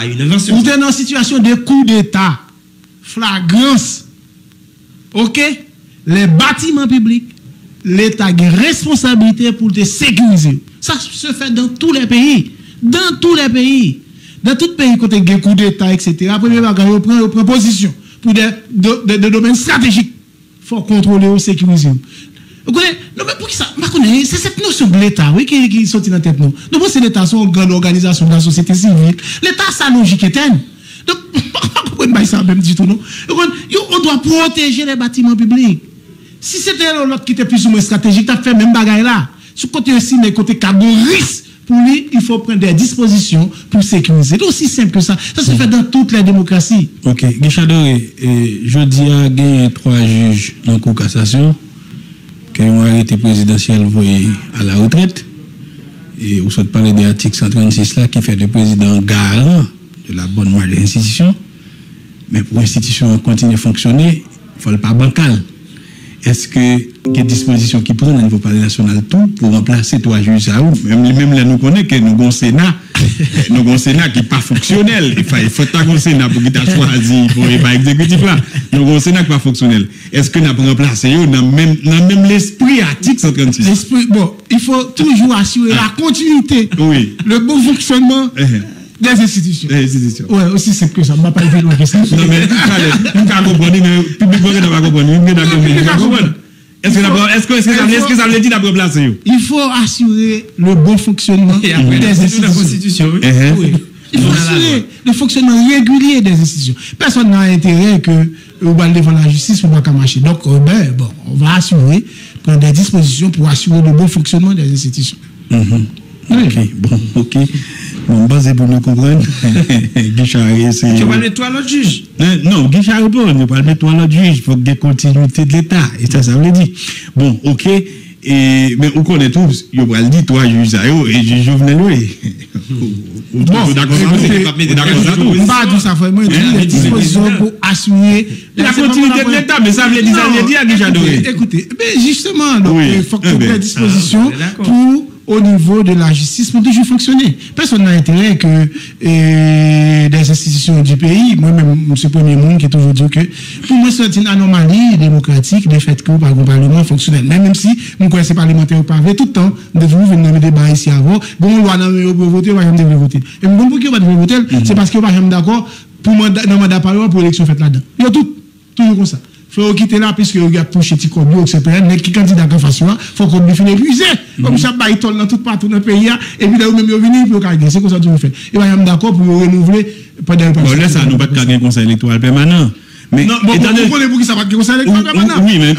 une invention. Vous êtes dans une situation de coup d'État, flagrance. OK? Les bâtiments publics, l'État a une responsabilité pour te sécuriser. Ça se fait dans tous les pays. Dans tous les pays. Dans tout pays, quand il y a un coup d'État, etc., premier bagage, on prend position pour des domaines stratégiques. Il faut contrôler ou sécuriser. Vous connaissez? Non, mais pour qui ça? C'est cette notion de l'État, oui, qui sortit dans la tête, nous. Donc, c'est l'État, c'est une grande organisation de la société civile. L'État, sa logique est telle. Donc, on ne peut pas ça même du tout, non? On doit protéger les bâtiments publics. Si c'était l'autre qui était plus ou moins stratégique, tu as fait même bagaille là. Sur côté aussi, mais côté caboris, pour lui, il faut prendre des dispositions pour sécuriser. C'est aussi simple que ça. Ça se fait dans toutes les démocraties. Ok. Guichard Doré, je dis à gagner 3 juges dans la Cour de cassation qui ont arrêté présidentiel voyé à la retraite. Et vous souhaitez parler de l'article 136 là qui fait le président garant de la bonne marche de l'institution. Mais pour l'institution continuer à fonctionner, il ne faut pas bancal. Est-ce que il y a des dispositions qui prennent au niveau palais national tout pour remplacer 3 juges à même là nous connaissons que nous avons un Sénat qui n'est pas fonctionnel. Il faut un Sénat pour qu'il t'a choisi pour les pas exécutifs là. Nous avons un Sénat qui n'est pas fonctionnel. Est-ce que nous avons remplacé dans même l'esprit article 136? L'esprit, bon, il faut toujours assurer la continuité, le bon fonctionnement des institutions. Ouais, aussi simple que ça. Je ne vais pas dire que ça. Non, mais nous ne comprenons pas. Publiquement, nous ne comprenons pas. Est-ce que ça veut dire d'avoir remplacé? Il faut assurer le bon fonctionnement des institutions. Oui. Il faut assurer le fonctionnement régulier des institutions. Personne n'a intérêt que vous allez devant la justice pour ne pas marcher. Donc, on va assurer, prendre des dispositions pour assurer le bon fonctionnement des institutions. Ok. Bon, basé pour nous comprendre. Guichard, c'est. Tu vas mettre toi l'autre juge? Non, Guichard, on ne va pas mettre toi l'autre juge. Il faut qu'il y ait continuité de l'État. Et ça veut dire. Bon, ok. Mais on connaît tous. Il va le dire, toi, juge, et juge Jovenel, oui. Bon, d'accord, pas tout ça, vraiment, des dispositions pour assurer la continuité de l'État, mais ça veut dire à Guichard. Écoutez, mais justement, donc, il faut que des dispositions pour au niveau de la justice pour toujours fonctionner. Personne n'a intérêt que des institutions du pays, moi-même, ce premier monde qui est toujours dit que pour moi, c'est une anomalie démocratique le fait que le Parlement fonctionnel. Même si nous connaissons les parlementaires au pavé, tout le temps, de vous venir dans débat ici avant, bon, loi n'a pas voter, on va jamais voter. Et bon, pour qui on va voter, c'est parce qu'on va jamais d'accord pour le mandat parlementaire pour l'élection faite là-dedans. Il y a toujours comme ça. Il faut quitter là, puisque vous avez touché petit cobio, etc. Mais qui candidat en face, il faut qu'on finisse épuisé. Comme ça, il tourne dans tout partout dans le pays, et puis là, vous même venir pour gagner. C'est comme ça que vous faites. Et bien, d'accord pour renouveler pendant le bon, là, ça nous pas de un conseil électoral permanent. Mais non, bon, vous connaissez pour qui ça va être conseil électoral permanent? Oui, mais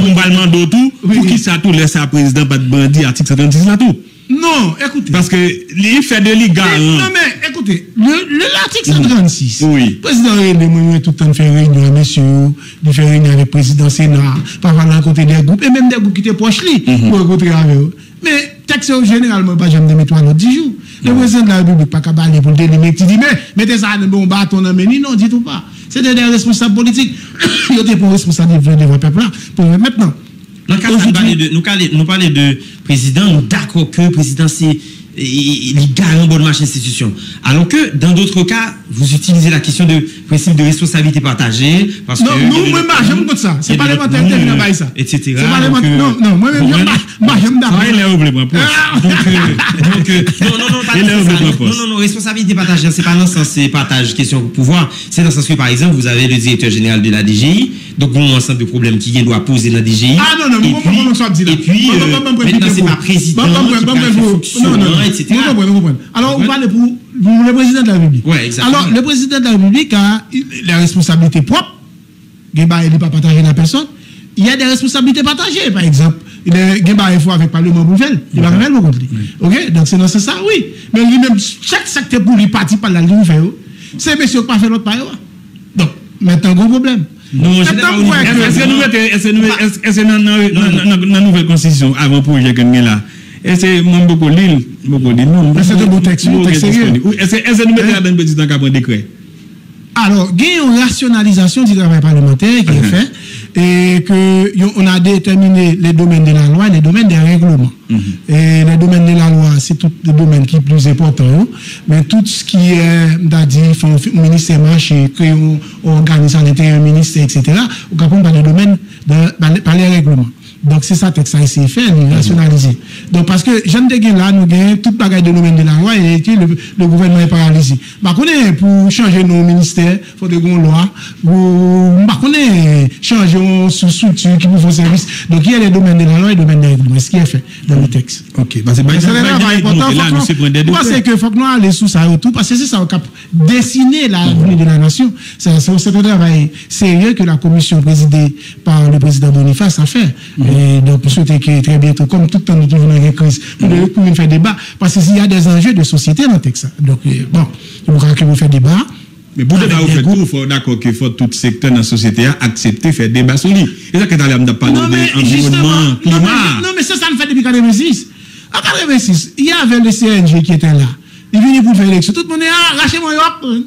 on va demander tout. Pour qui ça tout laisse à président pas de bandit, article 136 là tout? Non, écoutez. Parce que il fait de l'IGA. Non, mais écoutez, l'article 136. Oui. Le président René tout le temps fait réunion, monsieur, il fait réunion avec le président Sénat, parfois rencontrer des groupes, et même des groupes qui étaient proches pour rencontrer avec eux. Mais, texte généralement, pas jamais de mettre l'autre 10 jours. Le président de la République, pas qu'à parler pour le délimiter, il dit, mais, mettez ça dans bon bâton dans le non, dit tout pas. C'était des responsables politiques. Ils étaient pour responsables devant le peuple là. Pour maintenant. Dans le cas nous parlons de président, nous d'accord que le président c'est il garant bonne marche institution. Alors que dans d'autres cas, vous utilisez la question de principe de responsabilité partagée parce non, que non, moi j'aime comme ça. C'est parlementaire qui n'a pas ça. Etc. C'est parlementaire. Non, moi même j'aime d'accord. Non, responsabilité partagée, c'est pas dans le sens c'est partage question de pouvoir, c'est dans le sens que par exemple, vous avez le directeur général de la DGI, donc un ensemble de problèmes qui doit poser dans la DGI. Ah non, et puis maintenant c'est pas président etc. Alors, vous parlez pour le président de la République. Ouais, exactement. Alors, le président de la République a la responsabilité propre. Il n'est pas partagé la personne. Il y a des responsabilités partagées, par exemple. Il faut avec le Parlement pour faire. Il va faire le compris. OK? Donc, c'est dans ce sens, oui. Mais lui-même, chaque secteur pour lui partir par la ligne, c'est monsieur qui n'a pas fait l'autre part. Donc, maintenant, un gros problème. Non, est-ce que dans la nouvelle constitution, avant le projet que nous avons là, et c'est mon beaucoup l'île, non. C'est un beau texte, sérieux. Est-ce que nous mettons dans un petit temps qu'après décret? Alors, il y a une rationalisation du travail parlementaire qui est fait et que on a déterminé les domaines de la loi et les domaines des règlements. Et les domaines de la loi, c'est tous les domaines qui sont plus importants. Mais tout ce qui est, un ministère marché, créer un organisme à l'intérieur du ministère, etc., on peut prendre par les domaines, par les règlements. Donc, c'est ça, texte, ça, c'est fait, rationalisé. Donc, parce que, j'aime dire là, nous gagnons toute bagaille de domaine de la loi et que le gouvernement est paralysé. Bah, pour changer nos ministères, il faut des grandes lois. Bah, changer nos structures qui nous font service. Donc, il y a les domaines de la loi et les domaines des règlements. Ce qui est fait dans le texte. Ok. Bah, c'est pas important. C'est que, faut que nous allions sous ça et tout, parce que c'est ça, on cap dessiner l'avenir de la nation. C'est un travail sérieux que la commission présidée par le président Boniface a fait. Et donc, je souhaite que très bientôt, comme tout le temps, nous toujours dans une crise, pour faire débat, parce qu'il y a des enjeux de société dans le texte. Donc, bon, je crois que vous faites débat. Mais pour débat, vous faites tout, il faut d'accord qu'il faut tout secteur dans la société accepter faire débat sur lui. C'est ça que tu as parlé d'environnement, climat. Non, mais ça le fait depuis 86. En 86, il y avait le CNG qui était là. Il venait pour faire l'élection. Tout le monde dit, rachez-moi,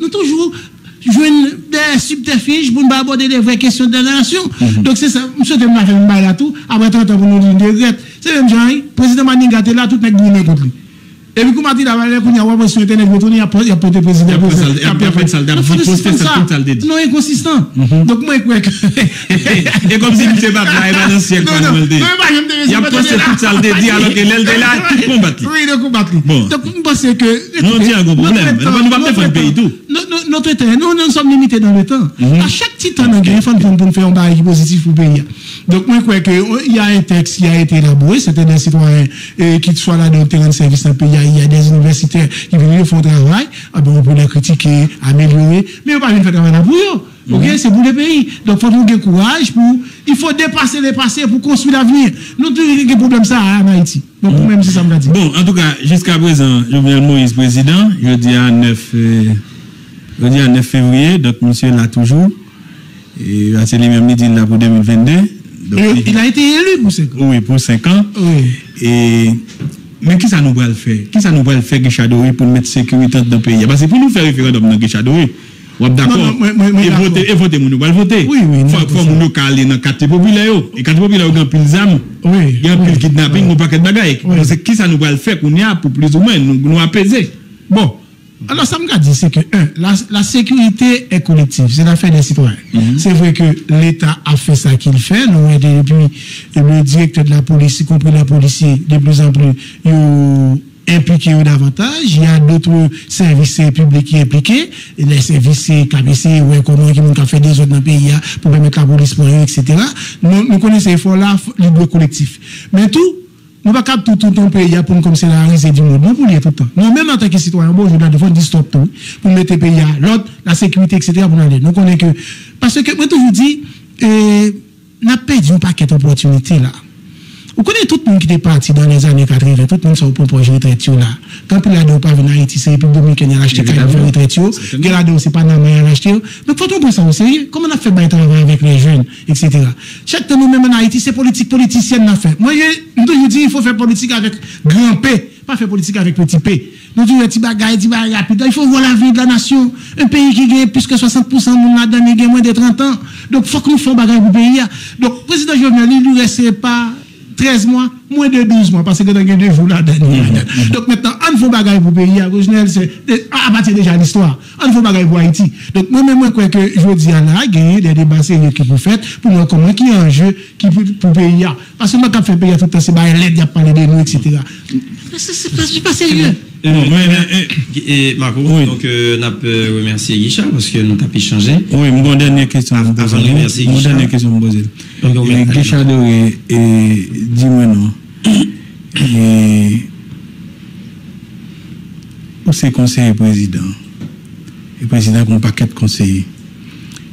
nous toujours jouons des subterfuges pour nous aborder des vraies questions de la nation. Donc c'est ça, je souhaite me faire une balle là tout, après 30 ans pour nous dire une regrette. C'est même genre, le président Maninga était là, tout le monde contre lui. Et puis, comme on dit, il y a une sur Internet, il y a porté le président. Non, inconsistant. Donc, moi, je crois que. Et comme si tu n'étais pas là, il va dans le ciel. Il y a posté toute ça, dit alors que l'aile de là, tout combattre. Oui, de combattre. Donc, je pense que. Non, il y a un gros problème. On ne va pas faire le pays tout. Notre temps, nous sommes limités dans le temps. À chaque petit temps, il faut nous faire un barrage positif pour le pays. Donc, moi, je crois qu'il y a un texte qui a été élaboré, c'était des citoyens qui soient là dans le terrain de service dans le pays. Il y a des universitaires qui viennent faire un travail, on peut les critiquer, améliorer, mais on ne peut pas venir faire un travail pour eux. Ok, c'est pour le pays. Donc, il faut nous avoir courage il faut dépasser les passés pour construire l'avenir. Nous avons des problèmes ça en Haïti. Donc, même si ça me l'a dit. Bon, en tout cas, jusqu'à présent, Jovenel Moïse, président, je dis à 9 février, donc monsieur là toujours. Et c'est les mêmes dit là pour 2022. Donc, il a été élu pour 5 ans. Oui, pour 5 ans. Oui. Mais qui ça nous va le faire? Qui ça nous va le faire Guéchadoré pour mettre sécurité dans le pays? Parce que pour nous faire référendum dans Guéchadoré, on est d'accord. Et voter, nous va le voter. Oui. Il faut que nous aller dans le quartier populaire. Et le quartier populaire, il y a plus d'armes. Il y a plus de kidnapping, il y a pas de bagailles. Qui ça nous va le faire pour plus ou moins nous apaiser? Bon. Alors, ça me dit, c'est que, la sécurité est collective, c'est l'affaire des citoyens. C'est vrai que l'État a fait ça qu'il fait, nous, depuis le directeur de la police, y compris la police, de plus en plus, impliqués davantage. Il y a d'autres services publics qui sont impliqués, les services KBC, comment ils ont fait des autres dans le pays pour permettre la police pour eux, etc. Nous connaissons ces efforts-là, le collectif. Mais tout, nous ne pouvons pas tout le pays pour nous comme c'est la risée du monde. Nous pour tout le temps. Nous, même en tant que citoyens, bon, je dois devoir dire stop tout pour mettre le pays à l'autre, la sécurité, etc. pour aller. Nous connaissons que. Parce que, moi, toujours dit, nous avons perdu un paquet d'opportunités là. Vous connaissez tout le monde qui est parti dans les années 80, tout le monde sont pour projet retraite là. Quand il a dit pas venir à Haïti, c'est République dominicaine qui a acheté une retraite. Il a dit c'est pas dans a acheté. Mais faut on prendre ça au sérieux. Comment on a fait un travail avec les jeunes, etc. Chaque temps nous même en Haïti, c'est politique politicienne n'a fait. Moi je dis il faut faire politique avec grand P, pas faire politique avec petit P. Nous disons petit bagaille rapide. Il faut voir la vie de la nation. Un pays qui gagne plus que 60% de monde là-dedans, il gagne moins de 30 ans. Donc faut que nous fassions bagaille pour le pays. Donc président Jovenel, il ne reste pas 13 mois, moins de 12 mois, parce que dans les 2 jours là, donc maintenant, on fait bagaille pour le pays, c'est à partir déjà l'histoire, on fait bagaille pour Haïti. Donc moi-même, je crois que je dis à la gagner des débats sérieux qui vous faites, pour nous comment qui est un jeu qui pour le pays. Parce que moi, quand je fais pays tout le temps, c'est l'aide, il y a parlé de nous, etc. C'est pas sérieux. Et Marco, donc on peut remercier Guicha parce que nous avons échangé. Oui, mon dernière question. Mon dernière question me poser. Guicha Doré, dis-moi non. Où c'est conseiller président? Le président a un paquet de conseillers.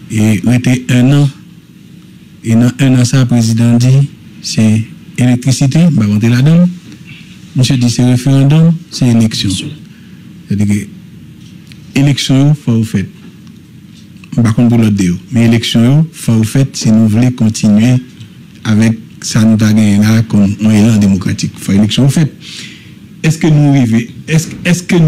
Et il était 1 an. Et dans 1 an, ça, le président dit c'est électricité, bah, on est là-dedans. Monsieur dit c'est référendum, c'est élection. C'est-à-dire que élection, il faut vous faire. Par contre, pour l'autre déo. Mais élection, il faut vous faire si nous voulons continuer avec ça nous a gagné là comme un élan démocratique. Il faut élection, vous faites. Est-ce que nous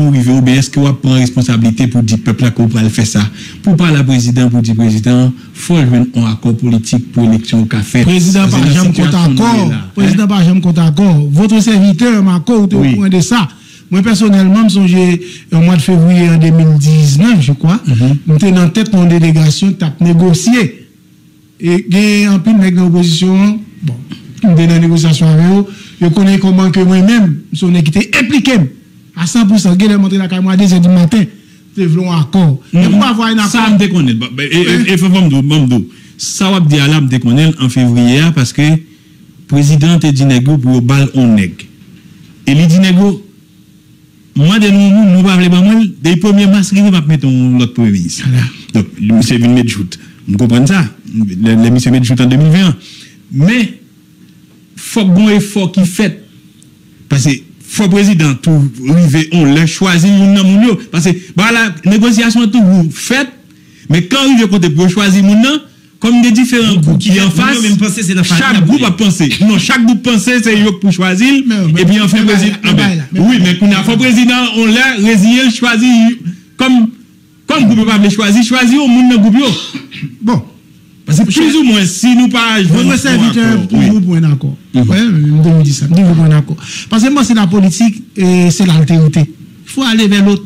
arrivons, ou bien est-ce que vous prenez responsabilité pour dire peuple là qu'on va faire ça? Pour parler à président, pour dire président, il faut jouer un accord politique pour l'élection qu'a fait. Président, par exemple, compte accord. Président, par exemple, compte accord. Votre serviteur m'a accordé au point de ça. Moi, personnellement, j'ai, au mois de février en 2019, je crois, j'étais dans tête de mon délégation, tu as négocié. Et il y a un peu de l'opposition, bon, qui me donne une négociation avec eux. Je connais comment que moi-même, je suis impliqué à 100%. Je vais montrer la caméra à 2h du matin. C'est un accord. Mais pour avoir un accord. Ça, je connais. Et faut me ça, va dire à l'âme de connaître en février parce que le président te dit négo pour balle on nègre. Et il dit négo, moi, de nous, pas parler pas mal, des 1er mars, il va mettre l'autre premier ministre. Donc, le monsieur vient mettre joute. Vous comprenez ça? Le monsieur met joute en 2020. Mais, faut bon effort qui fait. Parce que faut président tout river on l'a choisi moun nan moun yo parce que bah la négociation tout fait mais quand il est côté pour choisir moun nan comme des différents groupes qui en face chaque groupe a pensé non chaque groupe pensait c'est yo pour choisir et puis enfin président oui mais qu'on a faut président on l'a résigné choisir comme groupe pas choisir au moun nan groupe yo bon parce que plus ou moins si nous pas votre serviteur pour vous pour un accord. Ouais, je dis ça, pour un accord. Parce que moi c'est la politique et c'est l'altérité. Il faut aller vers l'autre.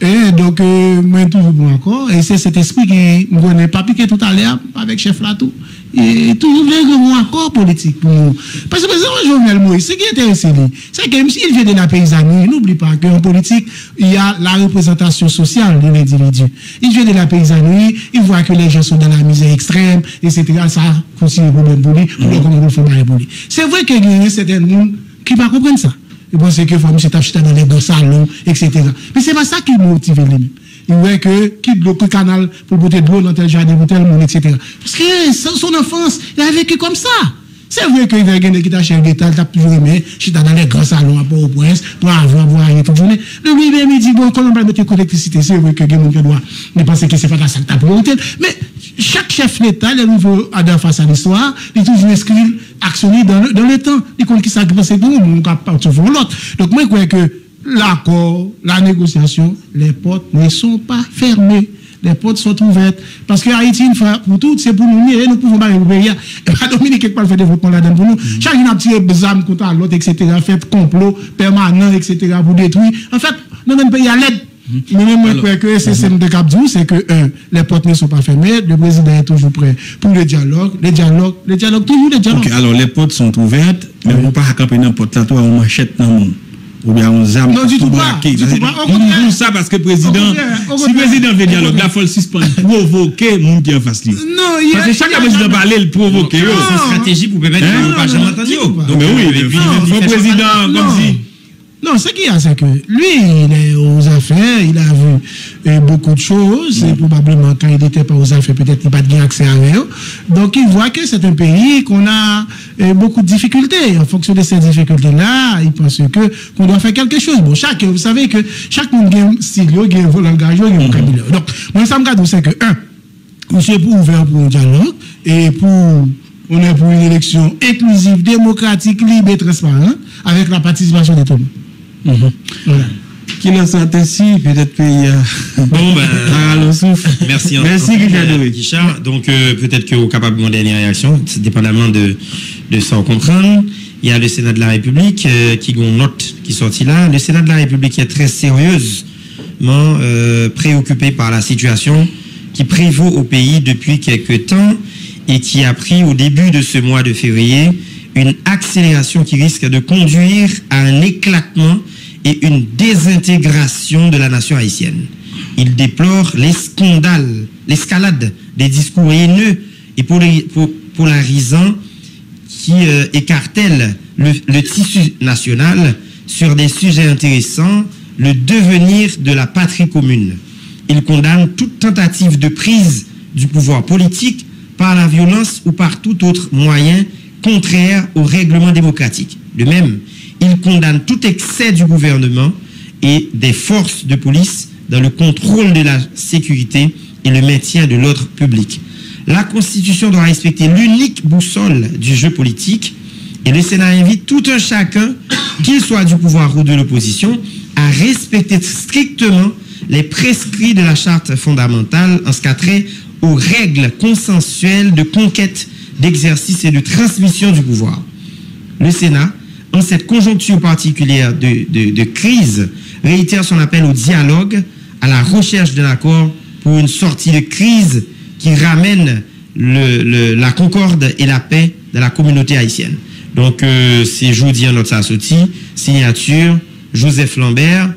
Et donc moi toujours pour un accord et c'est cet esprit qui me n'est pas piqué tout à l'heure avec chef là tout. Et toujours un accord politique pour nous. Parce que président Jovenel Moïse, ce qui est intéressant, c'est que même s'il vient de la paysannerie, n'oublie pas qu'en politique, il y a la représentation sociale de l'individu. Il vient de la paysannerie, il voit que les gens sont dans la misère extrême, etc. Ça constitue un problème pour lui, ou comment on fait pour lui. C'est vrai qu'il y a certains gens qui ne comprennent pas ça. Ils pensent que faut se taper dans les grands salons, etc. Mais c'est pas ça qui motive les mêmes. Il voit que quitte le canal pour porter de l'eau dans tel jardin, pour tel monde, etc. Parce que son enfance, il a vécu comme ça. C'est vrai qu'il y a quelqu'un qui t'a cherché d'État, il t'a toujours aimé, je suis dans les grands salons à Port-au-Prince, pour avoir rien toute journée. Lui-même, il dit, bon, quand on va mettre l'électricité, c'est vrai que quelqu'un doit penser que c'est pas ça que t'as priorité. Mais chaque chef d'État, les nouveaux adhérents face à l'histoire, il toujours inscrit, actionner dans le temps. Il compte qui ça qui passe pour nous, on va partir pour l'autre. Donc, moi, je crois que l'accord, la négociation, les portes ne sont pas fermées. Les portes sont ouvertes. Parce que Haïti, pour tout, c'est pour nous, et nous pouvons pas récupérer. Et pas Dominique, quelque part, fait développement là-dedans pour nous. Chacun a tiré des armes contre l'autre, etc., fait complot permanent, etc., pour détruire. En fait, nous même pays à l'aide. Mais même, je crois que c'est de Cap-Dou, c'est que, les portes ne sont pas fermées, le président est toujours prêt pour le dialogue, toujours le dialogue. Ok, alors les portes sont ouvertes, mais on ne peut pas camper n'importe là, toi, on machette dans le monde. Ou bien on zame. Non, du tout pas. Nous ça parce que président, si le président veut dialogue, il faut le suspendre, provoquer mon qui en face lui. Non, parce que chaque président parle, il provoque. C'est une stratégie pour permettre de ne pas jamais entendu. Donc, oui, le président, comme si. Non, ce qu'il y a, c'est que lui, il est aux affaires, il a vu beaucoup de choses, et probablement quand il n'était pas aux affaires, peut-être qu'il n'a pas de accès à eux. Donc il voit que c'est un pays qu'on a beaucoup de difficultés. En fonction de ces difficultés-là, il pense qu'on doit faire quelque chose. Bon, vous savez que chaque monde a un style, il a un langage, il a un vocabulaire. Donc, moi, ça me garde, c'est que, monsieur est ouvert pour un dialogue, et on est pour une élection inclusive, démocratique, libre et transparente, avec la participation de tout le monde. Voilà. Qui l'a senti ainsi, peut-être qu'il y a. Bon, le souffle. Merci, Guichard. Donc, peut-être que vous êtes capable de une dernière réaction, dépendamment de ça, comprendre. Il y a le Sénat de la République qui a une note qui est sortie là. Le Sénat de la République est très sérieusement préoccupé par la situation qui prévaut au pays depuis quelques temps et qui a pris au début de ce mois de février une accélération qui risque de conduire à un éclatement et une désintégration de la nation haïtienne. Il déplore l'escalade des discours haineux et polarisants qui écartèlent le tissu national sur des sujets intéressants, le devenir de la patrie commune. Il condamne toute tentative de prise du pouvoir politique par la violence ou par tout autre moyen contraire au règlement démocratique. De même, il condamne tout excès du gouvernement et des forces de police dans le contrôle de la sécurité et le maintien de l'ordre public. La Constitution doit respecter l'unique boussole du jeu politique et le Sénat invite tout un chacun, qu'il soit du pouvoir ou de l'opposition, à respecter strictement les prescrits de la Charte fondamentale en ce qui a trait aux règles consensuelles de conquête, d'exercice et de transmission du pouvoir. Le Sénat, en cette conjoncture particulière de crise, réitère son appel au dialogue, à la recherche d'un accord pour une sortie de crise qui ramène la concorde et la paix de la communauté haïtienne. Donc, c'est jeudi en notre sortie, signature Joseph Lambert,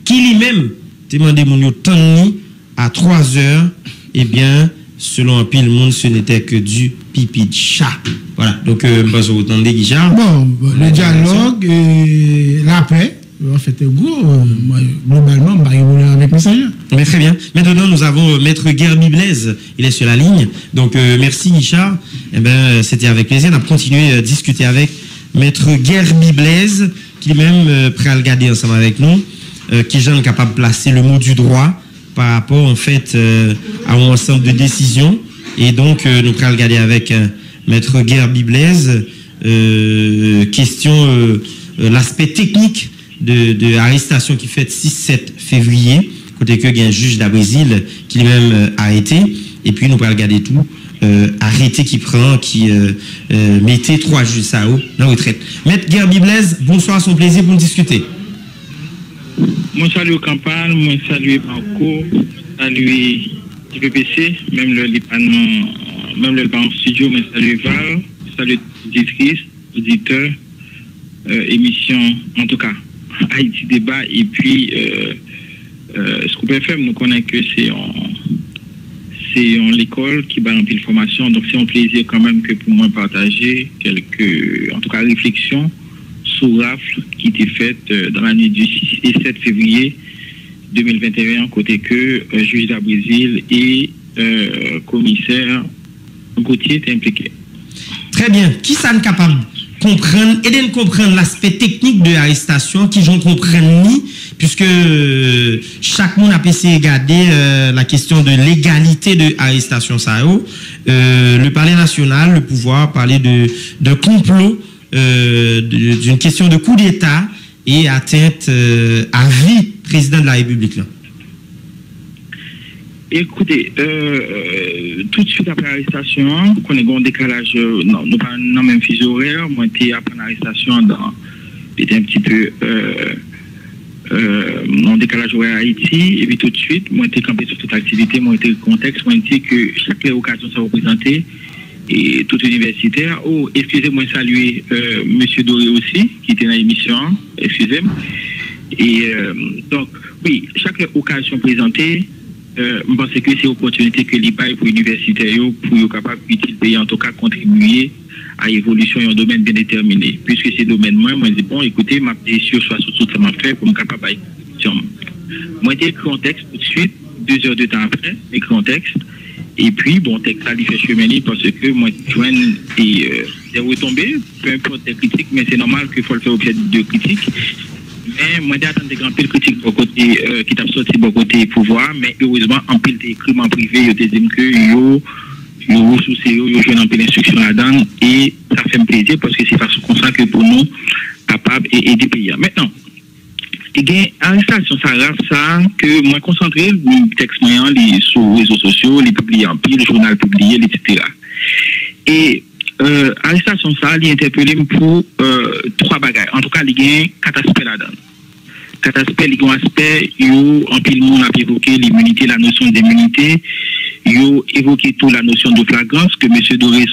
qui lui-même demandé mon temps à 3 heures, eh bien, selon un pile monde, ce n'était que du pipi de chat. Voilà. Donc, je pense que vous entendez, Guichard. Bon, le dialogue et la paix, en fait, globalement, je vais avec Messager. Mais très bien. Maintenant, nous avons Maître Gerby Blaise. Il est sur la ligne. Donc, merci, Richard. Eh ben, c'était avec plaisir. On a continué à discuter avec Maître Gerby Blaise, qui est même prêt à le garder ensemble avec nous, qui est capable de placer le mot du droit par rapport, en fait, à un ensemble de décisions. Et donc, nous pourrons le garder avec Maître Gerby Blaise. Question, l'aspect technique de l'arrestation qui fait 6-7 février, côté que il y a un juge de Brésil qui lui-même arrêté, et puis nous pourrons regarder tout, arrêté qui prend, qui mettait 3 juges ça haut, la retraite. Maître Gerby Blaise, bonsoir, son plaisir pour nous discuter. Moi salue Campagne, moi salue Banco, salue PPC, même le pas en studio, mais salue Val, salue auditrice, auditeur, émission, en tout cas, Haïti Débat, et puis Scoop FM, nous connaissons que c'est en l'école qui va remplir formation, donc c'est un plaisir quand même que pour moi partager quelques, en tout cas, réflexions sous rafle qui était faite dans l'année du 6 et 7 février 2021, côté que juge de Brésil et commissaire Gauthier étaient impliqués. Très bien. Qui ça est capable de comprendre, aider de comprendre l'aspect technique de l'arrestation, qui j'en comprenne ni, puisque chaque monde a essayé de regarder la question de l'égalité de l'arrestation. Le palais national, le pouvoir, parlait de complot, d'une question de coup d'État et atteinte à vie président de la République. Là. Écoutez, tout de suite après l'arrestation, qu'on est un décalage, nous pas dans le même fuseau horaire, moi j'étais après l'arrestation, j'étais un petit peu en décalage horaire à Haïti, et puis tout de suite, moi j'étais campé sur toute activité, moi j'étais le contexte, moi j'étais que chaque occasion ça représentait, et tout universitaire. Oh, excusez-moi, saluer M. Doré aussi, qui était dans l'émission, excusez-moi. Et donc, oui, chaque occasion présentée, je pense que c'est une opportunité que l'IPA pour les universitaires pour être capable de payer, en tout cas contribuer à l'évolution dans un domaine bien déterminé. Puisque ces domaines, moi je dis, bon, écoutez, ma décision soit sur tout ça m'a fait pour me capable de moi, j'ai écrit un texte tout de suite, 2 heures de temps après, écrit un texte. Et puis, bon, texte ça lui fait cheminer parce que moi, je joins des retombées, peu importe les critiques, mais c'est normal qu'il faut le faire objet de critiques. Mais moi, j'attends des grands piles critiques pour côté qui t'a sorti pour côté pouvoir, mais heureusement, en pile d'écrits en privé, ils te disent que yo ressources, yo jouent en pile d'instruction là-dedans, et ça fait un plaisir parce que c'est façon comme ça que pour nous, capables et aider pays. Maintenant, il y a une arrestation, ça grave ça, que moi concentré, le texte moyen, sur les réseaux sociaux, les publiés en pile, le journal publié, etc. Et arrestation, ça, il interpellé pour 3 bagages. En tout cas, il y a 4 aspects là-dedans. 4 aspects, il y a un aspect, en pile, on a évoqué l'immunité, la notion d'immunité. Il a évoqué tout la notion de flagrance, que M. Doré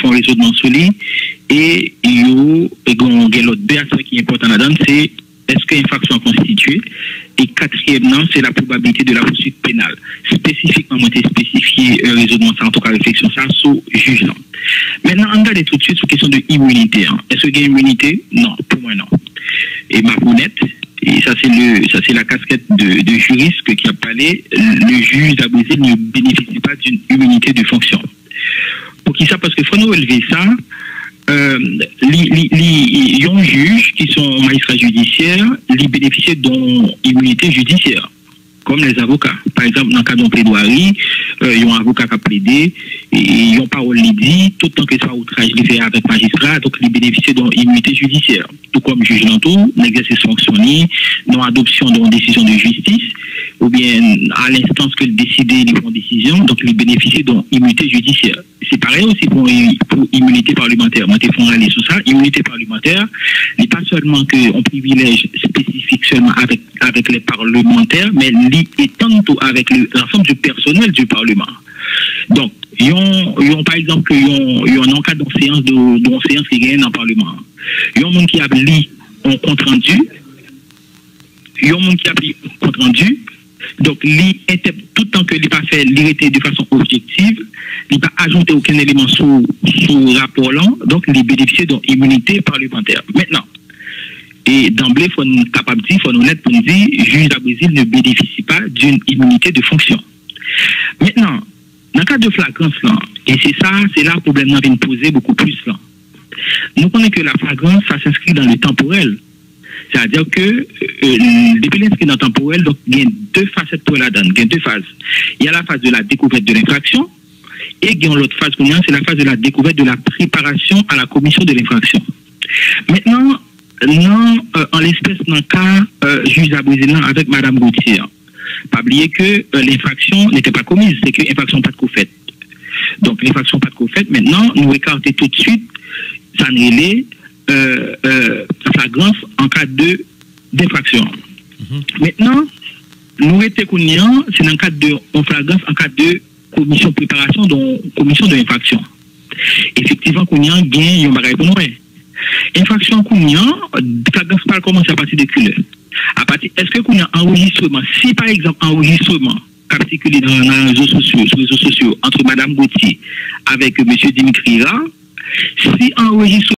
font raisonnement sur lui. Et il y a l'autre aspect qui est important là-dedans, c'est est-ce qu'une infraction est constituée? Et 4e, c'est la probabilité de la poursuite pénale. Spécifiquement, moi, j'ai spécifié raisonnement, ça, en tout cas, réflexion, ça, sur jugeant. Maintenant, on regarde tout de suite sur la question de immunité. Est-ce qu'il y a immunité? Non, pour moi, non. Et ma honnête, et ça, c'est la casquette de juriste qui a parlé, le juge d'Abrésil ne bénéficie pas d'une immunité de fonction. Pour qui ça? Parce qu'il faut nous relever ça. Il y a un juge qui sont magistrats judiciaires, ils bénéficient d'une immunité judiciaire, comme les avocats. Par exemple, dans le cas d'un plaidoirie, il y a un avocat qui a plaidé, et ils ont parole dit, tout le temps que ça outrage les fait avec magistrat, donc ils bénéficient d'une immunité judiciaire. Tout comme juge l'entour, l'exercice fonctionné, non adoption d'une décision de justice, ou bien à l'instance que le décidé de prendre décision, donc ils bénéficient d'une immunité judiciaire. C'est pareil aussi pour immunité parlementaire. Moi, je vais aller sur ça. Immunité parlementaire, n'est pas seulement qu'un privilège spécifique seulement avec les parlementaires, mais étend tout avec l'ensemble du personnel du Parlement. Donc, ils ont par exemple, ils ont un cas d'une séance qui gagne dans le Parlement. Il y a un monde qui a lu un compte rendu. Il y a un monde qui a lu un compte rendu. Donc, tout le temps que il pas fait l'irrité de façon objective, il n'a pas ajouté aucun élément sous rapport là, donc il bénéficie d'une immunité parlementaire. Maintenant, Et d'emblée, il faut nous capable de dire, il faut nous honnête pour nous dire, juge d'Abrésil ne bénéficie pas d'une immunité de fonction. Maintenant, dans le cas de flagrance, là, et c'est là le problème qu'on vient poser beaucoup plus. Là. Nous connaissons que la flagrance, ça s'inscrit dans le temporel. C'est-à-dire que depuis l'inscrit dans le temporel, donc, il y a deux facettes pour la donne, il y a deux phases. Il y a la phase de la découverte de l'infraction, et il y a l'autre phase qu'on a, c'est la phase de la découverte de la préparation à la commission de l'infraction. Maintenant, non, en l'espèce, dans le cas juge d'Abrésil avec Mme Gauthier, pas oublier que l'infraction n'était pas commise, c'est que l'infraction pas de co-faite. Donc l'infraction pas de co-faite, maintenant, nous écartons tout de suite, ça n'est flagrance en cas d'infraction. Maintenant, nous étions connus, c'est dans le cadre de flagrance en cas de commission de préparation, donc commission de l'infraction. Effectivement, qu'on y a bien, un bagage pour nous. Infraction qu'on y a, flagrance pas commencer à partir de culeurs. Est-ce que qu'on y a enregistrement? Si par exemple enregistrement particulier dans les réseaux sociaux entre Mme Gauthier avec M. Dimitri Ra, si enregistrement